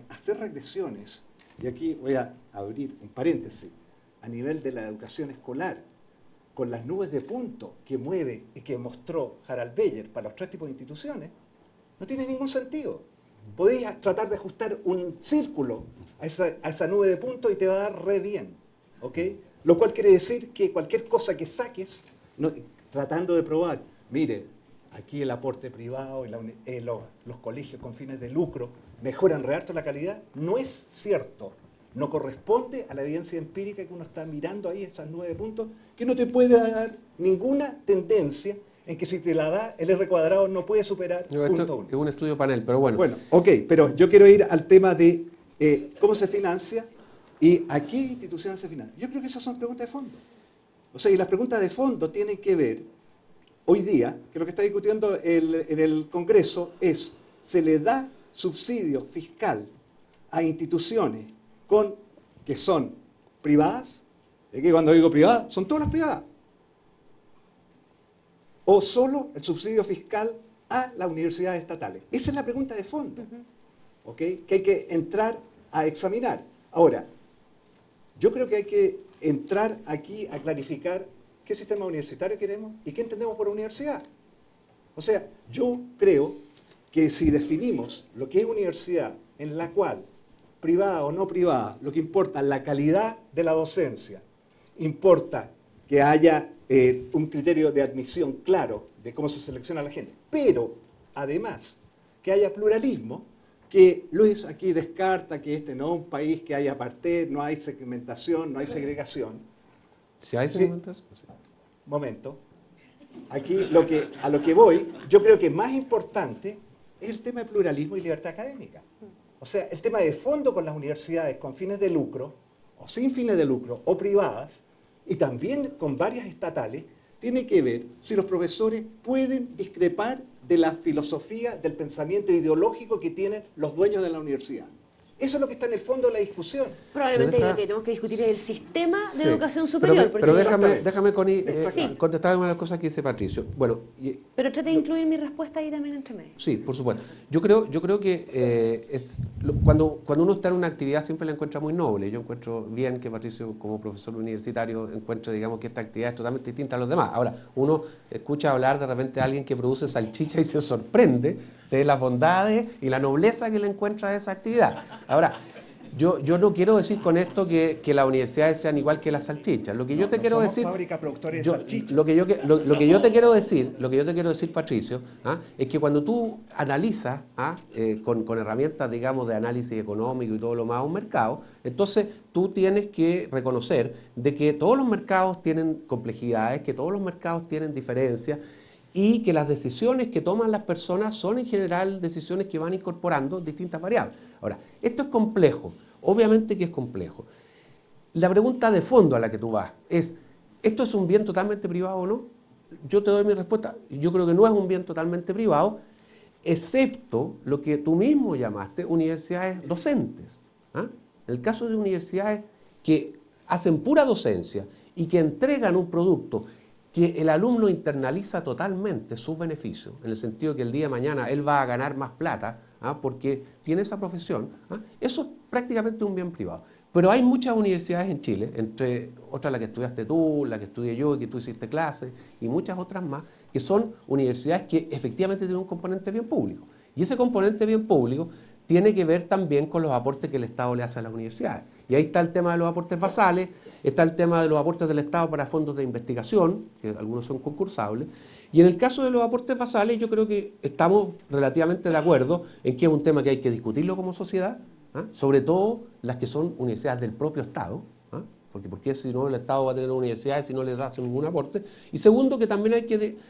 hacer regresiones, y aquí voy a abrir un paréntesis, a nivel de la educación escolar, con las nubes de punto que mueve y que mostró Harald Beyer para los 3 tipos de instituciones, no tiene ningún sentido. Podéis tratar de ajustar un círculo a esa nube de puntos y te va a dar re bien, ¿ok? Lo cual quiere decir que cualquier cosa que saques, tratando de probar, mire, aquí el aporte privado y los colegios con fines de lucro mejoran re harto la calidad, no es cierto. No corresponde a la evidencia empírica que uno está mirando ahí, esas 9 puntos, que no te puede dar ninguna tendencia en que si te la da, el R cuadrado no puede superar punto 1. Es un estudio panel, pero bueno. Bueno, ok, pero yo quiero ir al tema de cómo se financia y a qué instituciones se financia. Yo creo que esas son preguntas de fondo. O sea, y las preguntas de fondo tienen que ver, hoy día, que lo que está discutiendo en el Congreso es, ¿se le da subsidio fiscal a instituciones que son privadas? Es que cuando digo privadas, son todas las privadas. ¿O solo el subsidio fiscal a las universidades estatales? Esa es la pregunta de fondo, ¿ok? Que hay que entrar a examinar. Ahora, yo creo que hay que entrar aquí a clarificar qué sistema universitario queremos y qué entendemos por universidad. O sea, yo creo que si definimos lo que es universidad, en la cual, privada o no privada, lo que importa es la calidad de la docencia, importa que haya un criterio de admisión claro de cómo se selecciona a la gente, pero además que haya pluralismo, que Luis aquí descarta que este no es un país que haya apartheid, no hay segmentación, no hay segregación. ¿Si hay segmentación? Sí. Momento. Aquí a lo que voy, yo creo que más importante es el tema de pluralismo y libertad académica. O sea, el tema de fondo con las universidades con fines de lucro, o sin fines de lucro, o privadas, y también con varias estatales, tiene que ver si los profesores pueden discrepar de la filosofía, del pensamiento ideológico que tienen los dueños de la universidad. Eso es lo que está en el fondo de la discusión. Probablemente lo que tenemos que discutir es el sistema de educación superior. Pero déjame Connie, contestar una de las cosas que dice Patricio. Bueno, pero trate de incluir mi respuesta ahí también entre medio. Sí, por supuesto. Yo creo que cuando uno está en una actividad siempre la encuentra muy noble. Yo encuentro bien que Patricio, como profesor universitario, encuentre, digamos, que esta actividad es totalmente distinta a los demás. Ahora, uno escucha hablar de repente a alguien que produce salchicha y se sorprende de las bondades y la nobleza que le encuentra a esa actividad. Ahora, yo no quiero decir con esto que las universidades sean igual que las salchichas. Lo que yo te quiero decir, lo que yo te quiero decir, Patricio, es que cuando tú analizas con herramientas, digamos, de análisis económico y todo lo más a un mercado, entonces tú tienes que reconocer de que todos los mercados tienen complejidades, que todos los mercados tienen diferencias, y que las decisiones que toman las personas son en general decisiones que van incorporando distintas variables. Ahora, esto es complejo, obviamente que es complejo. La pregunta de fondo a la que tú vas es, ¿esto es un bien totalmente privado o no? Yo te doy mi respuesta, yo creo que no es un bien totalmente privado, excepto lo que tú mismo llamaste universidades docentes. En el caso de universidades que hacen pura docencia y que entregan un producto que el alumno internaliza totalmente sus beneficios, en el sentido que el día de mañana él va a ganar más plata porque tiene esa profesión, eso es prácticamente un bien privado. Pero hay muchas universidades en Chile, entre otras la que estudiaste tú, la que estudié yo y que tú hiciste clases, y muchas otras más, que son universidades que efectivamente tienen un componente bien público. Y ese componente bien público tiene que ver también con los aportes que el Estado le hace a las universidades. Y ahí está el tema de los aportes basales, está el tema de los aportes del Estado para fondos de investigación, que algunos son concursables, y en el caso de los aportes basales yo creo que estamos relativamente de acuerdo en que es un tema que hay que discutirlo como sociedad, sobre todo las que son universidades del propio Estado, porque si no el Estado va a tener universidades si no les da ningún aporte, y segundo que también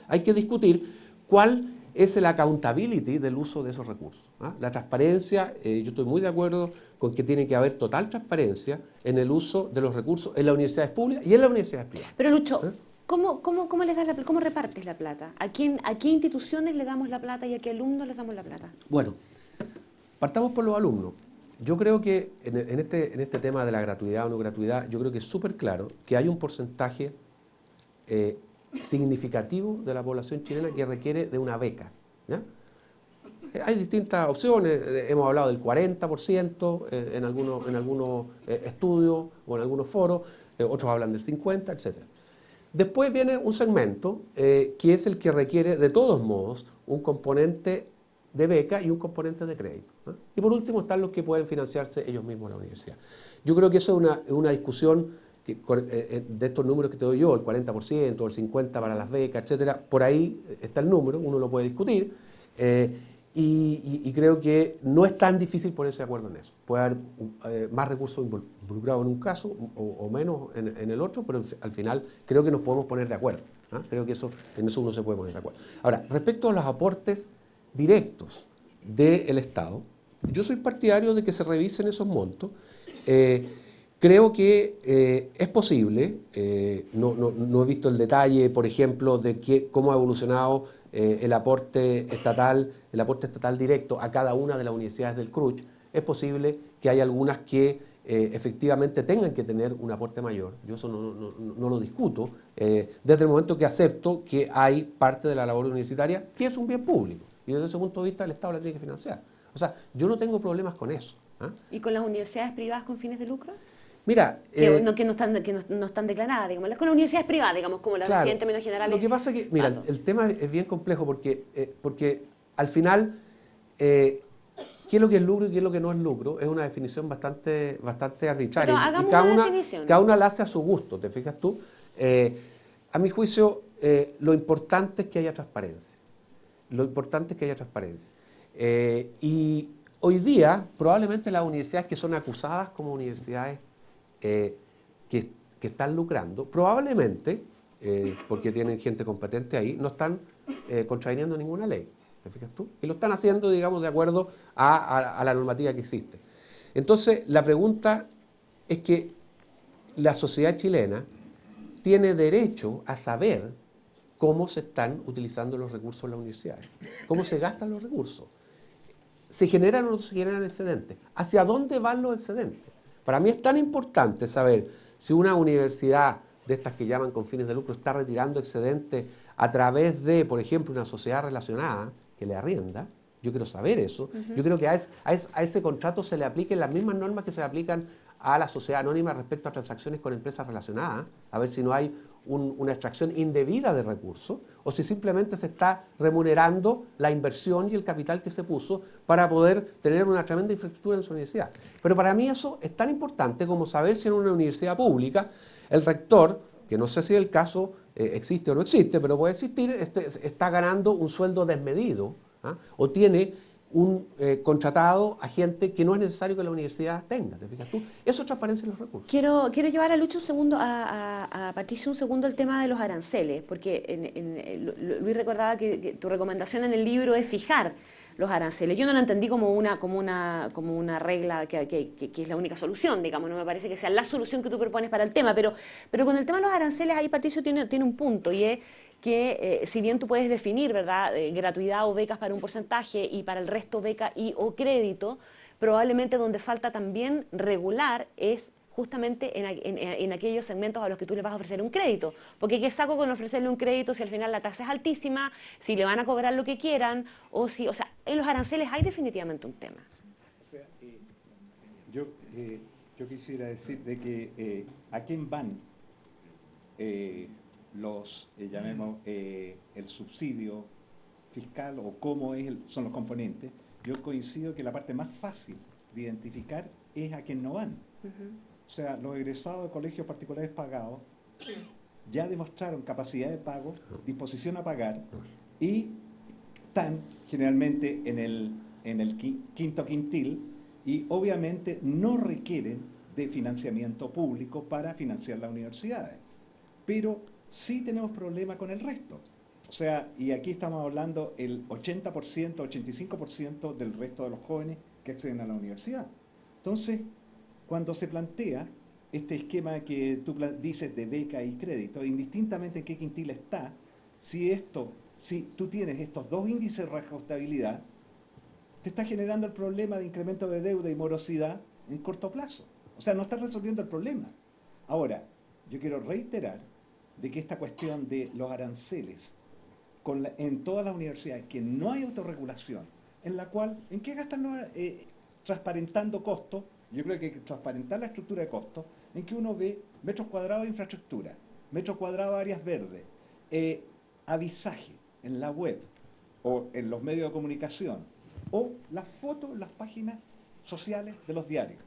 hay que discutir cuál es el accountability del uso de esos recursos. La transparencia, yo estoy muy de acuerdo con que tiene que haber total transparencia en el uso de los recursos en las universidades públicas y en las universidades privadas. Pero Lucho, ¿Cómo les das cómo repartes la plata? ¿A qué instituciones le damos la plata y a qué alumnos les damos la plata? Bueno, partamos por los alumnos. Yo creo que en este tema de la gratuidad o no gratuidad, yo creo que es súper claro que hay un porcentaje significativo de la población chilena que requiere de una beca, ¿ya? Hay distintas opciones, hemos hablado del 40% en algunos estudios o en algunos foros, otros hablan del 50%, etc. Después viene un segmento que es el que requiere de todos modos un componente de beca y un componente de crédito, ¿no? Y por último están los que pueden financiarse ellos mismos en la universidad. Yo creo que eso es una discusión que, de estos números que te doy yo, el 40%, el 50% para las becas, etcétera. Por ahí está el número, uno lo puede discutir. Y creo que no es tan difícil ponerse de acuerdo en eso. Puede haber más recursos involucrados en un caso o menos en el otro, pero al final creo que nos podemos poner de acuerdo, ¿no? Creo que en eso uno se puede poner de acuerdo. Ahora, respecto a los aportes directos del Estado, yo soy partidario de que se revisen esos montos. Creo que es posible, no he visto el detalle, por ejemplo, de cómo ha evolucionado el aporte estatal directo a cada una de las universidades del CRUCH. Es posible que haya algunas que efectivamente tengan que tener un aporte mayor. Yo eso no lo discuto, desde el momento que acepto que hay parte de la labor universitaria que es un bien público y desde ese punto de vista el Estado la tiene que financiar. O sea, yo no tengo problemas con eso, ¿ah? ¿Y con las universidades privadas con fines de lucro? Mira, que no están declaradas, digamos, con las universidades privadas, digamos, como la claro, en términos generales. lo que pasa es que, mira, el tema es bien complejo porque al final, ¿qué es lo que es lucro y qué es lo que no es lucro? Es una definición bastante arbitraria. Pero hagamos cada una definición. Cada una la hace a su gusto, ¿te fijas tú? A mi juicio, lo importante es que haya transparencia. Lo importante es que haya transparencia. Y hoy día, probablemente las universidades que son acusadas como universidades que están lucrando, probablemente, porque tienen gente competente ahí, no están contraviniendo ninguna ley, ¿te fijas tú? Y lo están haciendo, digamos, de acuerdo a la normativa que existe. Entonces, la pregunta es que la sociedad chilena tiene derecho a saber cómo se están utilizando los recursos en las universidades, cómo se gastan los recursos, se generan o no se generan excedentes, hacia dónde van los excedentes. Para mí es tan importante saber si una universidad de estas que llaman con fines de lucro está retirando excedentes a través de, por ejemplo, una sociedad relacionada que le arrienda. Yo quiero saber eso. Yo creo que a ese contrato se le apliquen las mismas normas que se le aplican a la sociedad anónima respecto a transacciones con empresas relacionadas, a ver si no hay una extracción indebida de recursos o si simplemente se está remunerando la inversión y el capital que se puso para poder tener una tremenda infraestructura en su universidad. Pero para mí eso es tan importante como saber si en una universidad pública el rector, que no sé si el caso existe o no existe, pero puede existir, está ganando un sueldo desmedido, ¿ah? O tiene un contratado a gente que no es necesario que la universidad tenga, ¿te fijas tú? Eso es transparencia en los recursos. Quiero llevar a Lucho un segundo, a Patricio un segundo el tema de los aranceles, porque Luis recordaba que tu recomendación en el libro es fijar los aranceles. Yo no lo entendí como una regla que es la única solución, digamos, no me parece que sea la solución que tú propones para el tema, pero con el tema de los aranceles ahí Patricio tiene un punto, y es que si bien tú puedes definir, ¿verdad?, gratuidad o becas para un porcentaje y para el resto beca y o crédito, probablemente donde falta también regular es justamente en aquellos segmentos a los que tú le vas a ofrecer un crédito. Porque ¿qué saco con ofrecerle un crédito si al final la tasa es altísima, si le van a cobrar lo que quieran, o sea, en los aranceles hay definitivamente un tema? O sea, yo quisiera decir de que a quién van llamemos, el subsidio fiscal o cómo son los componentes. Yo coincido que la parte más fácil de identificar es a quien no van. O sea, los egresados de colegios particulares pagados ya demostraron capacidad de pago, disposición a pagar y están generalmente en el quinto quintil y obviamente no requieren de financiamiento público para financiar las universidades. Pero sí tenemos problemas con el resto. O sea, y aquí estamos hablando el 80%, 85% del resto de los jóvenes que acceden a la universidad. Entonces, cuando se plantea este esquema que tú dices de beca y crédito, indistintamente en qué quintila está, si tú tienes estos dos índices de reajustabilidad, te está generando el problema de incremento de deuda y morosidad en corto plazo. O sea, no estás resolviendo el problema. Ahora, yo quiero reiterar de que esta cuestión de los aranceles en todas las universidades, que no hay autorregulación, en la cual, ¿en qué gastan transparentando costos? Yo creo que hay que transparentar la estructura de costos, en que uno ve metros cuadrados de infraestructura, metros cuadrados de áreas verdes, avisaje en la web o en los medios de comunicación, o las fotos, las páginas sociales de los diarios.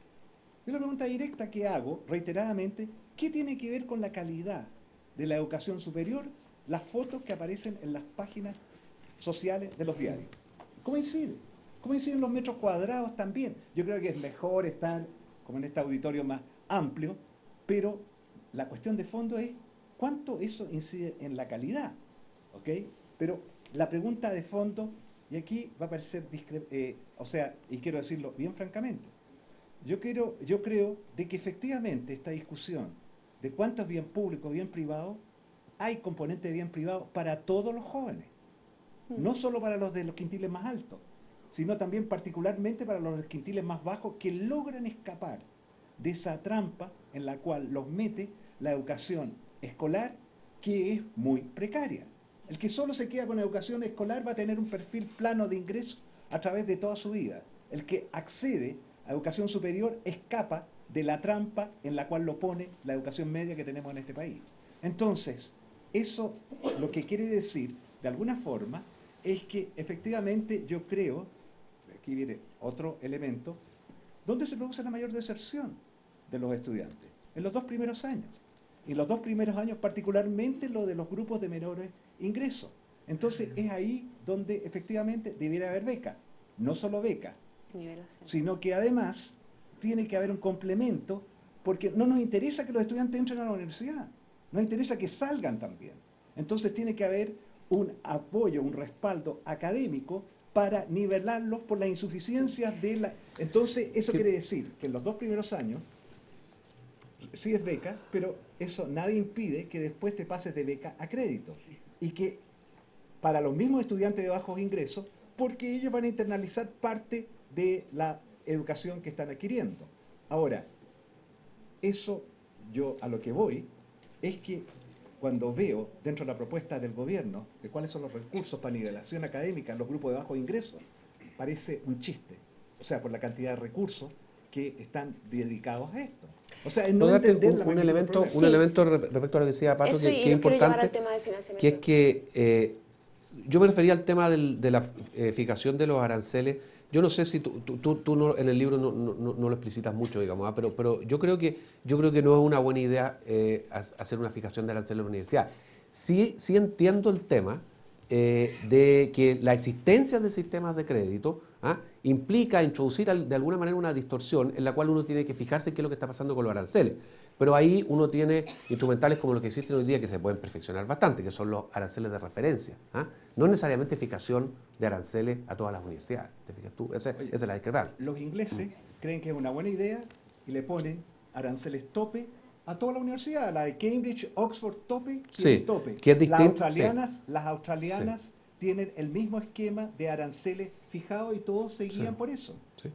Y la pregunta directa que hago reiteradamente, ¿qué tiene que ver con la calidad de la educación superior las fotos que aparecen en las páginas sociales de los diarios? ¿Cómo incide? ¿Cómo inciden los metros cuadrados también? Yo creo que es mejor estar como en este auditorio más amplio, pero la cuestión de fondo es cuánto eso incide en la calidad, ¿ok? Pero la pregunta de fondo, y aquí va a parecer y quiero decirlo bien francamente, yo creo de que efectivamente esta discusión de cuánto es bien público, bien privado, hay componente de bien privado para todos los jóvenes, no solo para los de los quintiles más altos, sino también particularmente para los quintiles más bajos que logran escapar de esa trampa en la cual los mete la educación escolar, que es muy precaria. El que solo se queda con educación escolar va a tener un perfil plano de ingreso a través de toda su vida. El que accede a educación superior escapa de la trampa en la cual lo pone la educación media que tenemos en este país. Entonces, eso lo que quiere decir, de alguna forma, es que efectivamente yo creo, aquí viene otro elemento, ¿dónde se produce la mayor deserción de los estudiantes? En los 2 primeros años. Y los 2 primeros años particularmente lo de los grupos de menores ingresos. Entonces es ahí donde efectivamente debiera haber beca. No solo beca, sino que además tiene que haber un complemento, porque no nos interesa que los estudiantes entren a la universidad, nos interesa que salgan también. Entonces tiene que haber un apoyo, un respaldo académico para nivelarlos por las insuficiencias de la... Entonces eso quiere decir que en los 2 primeros años sí es beca, pero eso nadie impide que después te pases de beca a crédito. Y que para los mismos estudiantes de bajos ingresos, porque ellos van a internalizar parte de la educación que están adquiriendo. Ahora, eso yo a lo que voy es que cuando veo dentro de la propuesta del gobierno de cuáles son los recursos para nivelación académica en los grupos de bajos ingresos, parece un chiste. O sea, por la cantidad de recursos que están dedicados a esto. O sea, no entender un elemento respecto a lo que decía Pato, que es importante, que es que yo me refería al tema de la fijación de los aranceles. Yo no sé si tú no, en el libro no lo explicitas mucho, digamos, pero yo creo que no es una buena idea hacer una fijación de aranceles en la universidad. Sí entiendo el tema de que la existencia de sistemas de crédito implica introducir de alguna manera una distorsión en la cual uno tiene que fijarse en qué es lo que está pasando con los aranceles. Pero ahí uno tiene instrumentales como los que existen hoy día que se pueden perfeccionar bastante, que son los aranceles de referencia. No necesariamente fijación de aranceles a todas las universidades. ¿Te fijas tú? Esa es la discrepancia. Los ingleses creen que es una buena idea y le ponen aranceles tope a toda la universidad. La de Cambridge, Oxford, tope, sí, tope. Que es distinto. Las australianas tienen el mismo esquema de aranceles fijados y todos se guían por eso. Sí.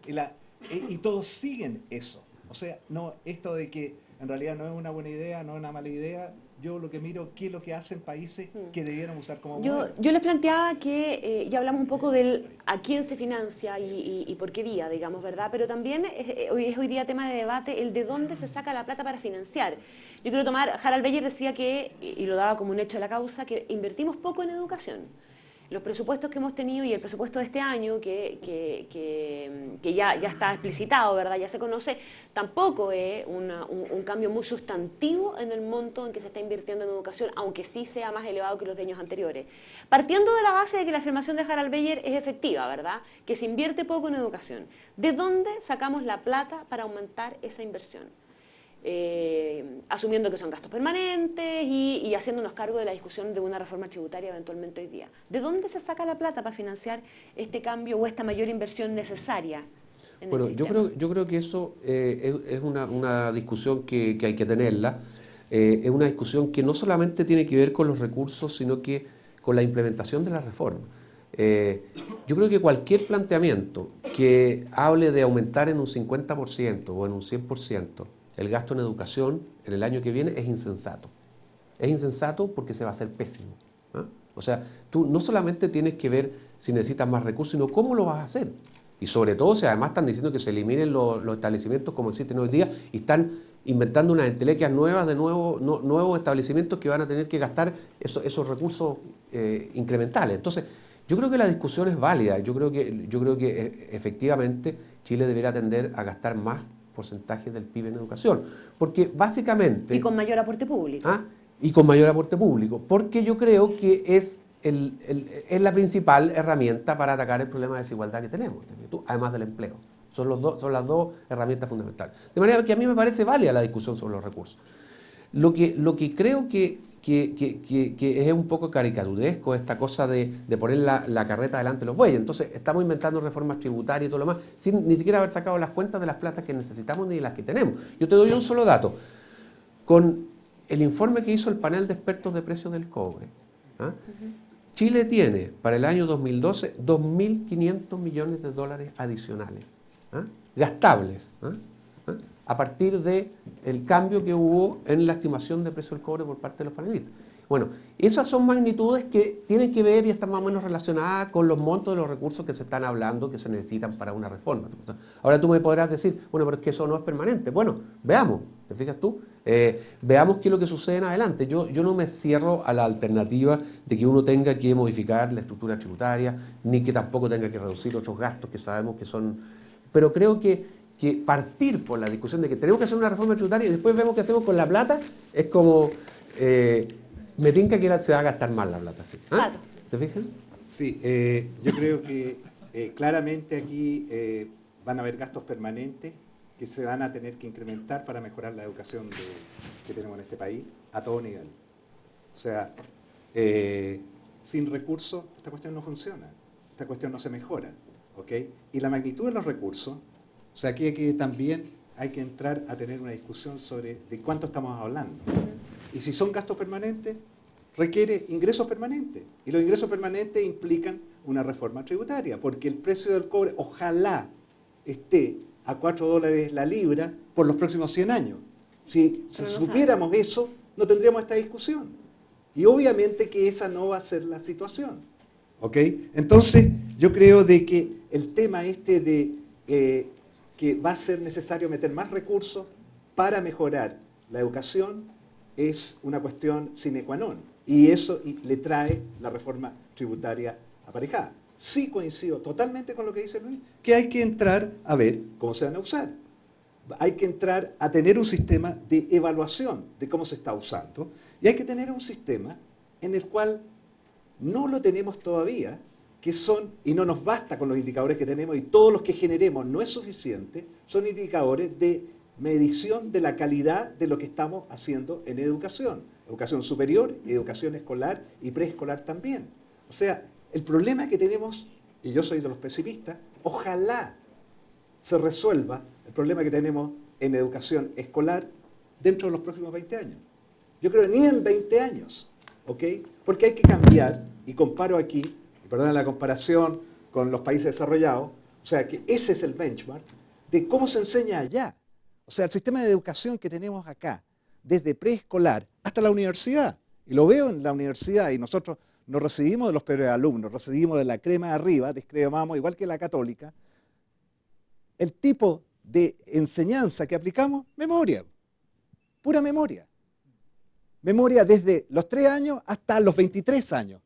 Y todos siguen eso. O sea, no, esto de que en realidad no es una buena idea, no es una mala idea, yo lo que miro qué es lo que hacen países que debieron usar como modelo. Yo les planteaba que ya hablamos un poco del a quién se financia y por qué vía, digamos, ¿verdad? Pero también es hoy día tema de debate el de dónde se saca la plata para financiar. Yo quiero tomar, Harald Beyer decía que, y lo daba como un hecho de la causa, que invertimos poco en educación. Los presupuestos que hemos tenido y el presupuesto de este año, que ya está explicitado, ¿verdad? Ya se conoce, tampoco es un cambio muy sustantivo en el monto en que se está invirtiendo en educación, aunque sí sea más elevado que los de años anteriores. Partiendo de la base de que la afirmación de Harald Beyer es efectiva, ¿verdad? Que se invierte poco en educación. ¿De dónde sacamos la plata para aumentar esa inversión? Asumiendo que son gastos permanentes y haciéndonos cargo de la discusión de una reforma tributaria eventualmente hoy día. ¿De dónde se saca la plata para financiar este cambio o esta mayor inversión necesaria? en Bueno, el yo sistema? creo que eso es una discusión que hay que tenerla. Es una discusión que no solamente tiene que ver con los recursos, sino que con la implementación de la reforma. Yo creo que cualquier planteamiento que hable de aumentar en un 50% o en un 100% el gasto en educación en el año que viene es insensato. Es insensato porque se va a hacer pésimo. ¿Ah? O sea, tú no solamente tienes que ver si necesitas más recursos, sino cómo lo vas a hacer. Y sobre todo si además están diciendo que se eliminen los establecimientos como existen hoy día y están inventando unas entelequias nuevas de nuevos establecimientos que van a tener que gastar esos recursos incrementales. Entonces, yo creo que la discusión es válida. Yo creo que efectivamente Chile debería tender a gastar más porcentajes del PIB en educación. Porque básicamente... Y con mayor aporte público. ¿Ah? Y con mayor aporte público, porque yo creo que es la principal herramienta para atacar el problema de desigualdad que tenemos, además del empleo. Son las dos herramientas fundamentales. De manera que a mí me parece válida la discusión sobre los recursos. Lo que creo que es un poco caricaturesco esta cosa de poner la carreta delante de los bueyes. Entonces, estamos inventando reformas tributarias y todo lo demás, sin ni siquiera haber sacado las cuentas de las platas que necesitamos ni de las que tenemos. Yo te doy un solo dato. Con el informe que hizo el panel de expertos de precios del cobre, ¿ah? Chile tiene para el año 2012 $2.500 millones adicionales, ¿ah? Gastables, ¿ah? ¿Ah? A partir del cambio que hubo en la estimación de precio del cobre por parte de los panelistas. Bueno, esas son magnitudes que tienen que ver y están más o menos relacionadas con los montos de los recursos que se están hablando que se necesitan para una reforma. Ahora tú me podrás decir, bueno, pero es que eso no es permanente. Bueno, veamos, ¿te fijas tú? Veamos qué es lo que sucede en adelante. Yo no me cierro a la alternativa de que uno tenga que modificar la estructura tributaria, ni que tampoco tenga que reducir otros gastos que sabemos que son... Pero creo que partir por la discusión de que tenemos que hacer una reforma tributaria y después vemos qué hacemos con la plata, es como... me tinca que se va a gastar más la plata, ¿sí? ¿Ah? Claro. ¿Te fijas? Sí, yo creo que claramente aquí van a haber gastos permanentes que se van a tener que incrementar para mejorar la educación que tenemos en este país a todo nivel. O sea, sin recursos esta cuestión no funciona, esta cuestión no se mejora, ¿ok? Y la magnitud de los recursos, o sea, aquí también hay que entrar a tener una discusión sobre de cuánto estamos hablando. Y si son gastos permanentes, requiere ingresos permanentes. Y los ingresos permanentes implican una reforma tributaria, porque el precio del cobre ojalá esté a $4 la libra por los próximos 100 años. Si supiéramos eso, no tendríamos esta discusión. Y obviamente que esa no va a ser la situación. ¿Ok? Entonces, yo creo de que el tema de que va a ser necesario meter más recursos para mejorar la educación es una cuestión sine qua non. Y eso le trae la reforma tributaria aparejada. Sí coincido totalmente con lo que dice Luis, que hay que entrar a ver cómo se van a usar. Hay que entrar a tener un sistema de evaluación de cómo se está usando. Y hay que tener un sistema en el cual no lo tenemos todavía, que son, y no nos basta con los indicadores que tenemos, y todos los que generemos no es suficiente, son indicadores de medición de la calidad de lo que estamos haciendo en educación. Educación superior, educación escolar y preescolar también. O sea, el problema que tenemos, y yo soy de los pesimistas, ojalá se resuelva el problema que tenemos en educación escolar dentro de los próximos 20 años. Yo creo que ni en 20 años, ¿ok? Porque hay que cambiar, y comparo aquí, y perdón la comparación con los países desarrollados, o sea que ese es el benchmark de cómo se enseña allá. O sea, el sistema de educación que tenemos acá, desde preescolar hasta la universidad, y lo veo en la universidad, y nosotros nos recibimos de los peores alumnos, recibimos de la crema de arriba, descremamos, igual que la católica, el tipo de enseñanza que aplicamos, memoria, pura memoria. Memoria desde los 3 años hasta los 23 años.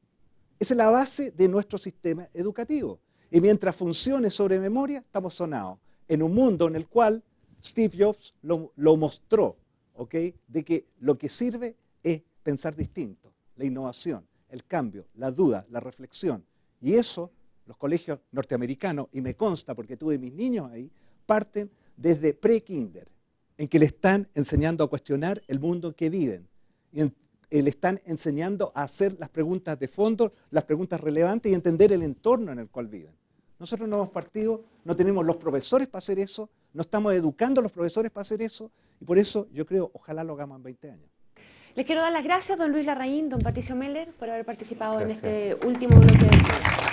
Esa es la base de nuestro sistema educativo. Y mientras funcione sobre memoria, estamos sonados en un mundo en el cual Steve Jobs lo mostró, ¿ok? De que lo que sirve es pensar distinto, la innovación, el cambio, la duda, la reflexión. Y eso, los colegios norteamericanos, y me consta porque tuve mis niños ahí, parten desde pre-kinder, en que le están enseñando a cuestionar el mundo en que viven. Y le están enseñando a hacer las preguntas de fondo, las preguntas relevantes y entender el entorno en el cual viven. Nosotros no hemos partido, no tenemos los profesores para hacer eso, no estamos educando a los profesores para hacer eso, y por eso yo creo, ojalá lo hagamos en 20 años. Les quiero dar las gracias, don Luis Larraín, don Patricio Meller, por haber participado Gracias. en este último bloque del cine.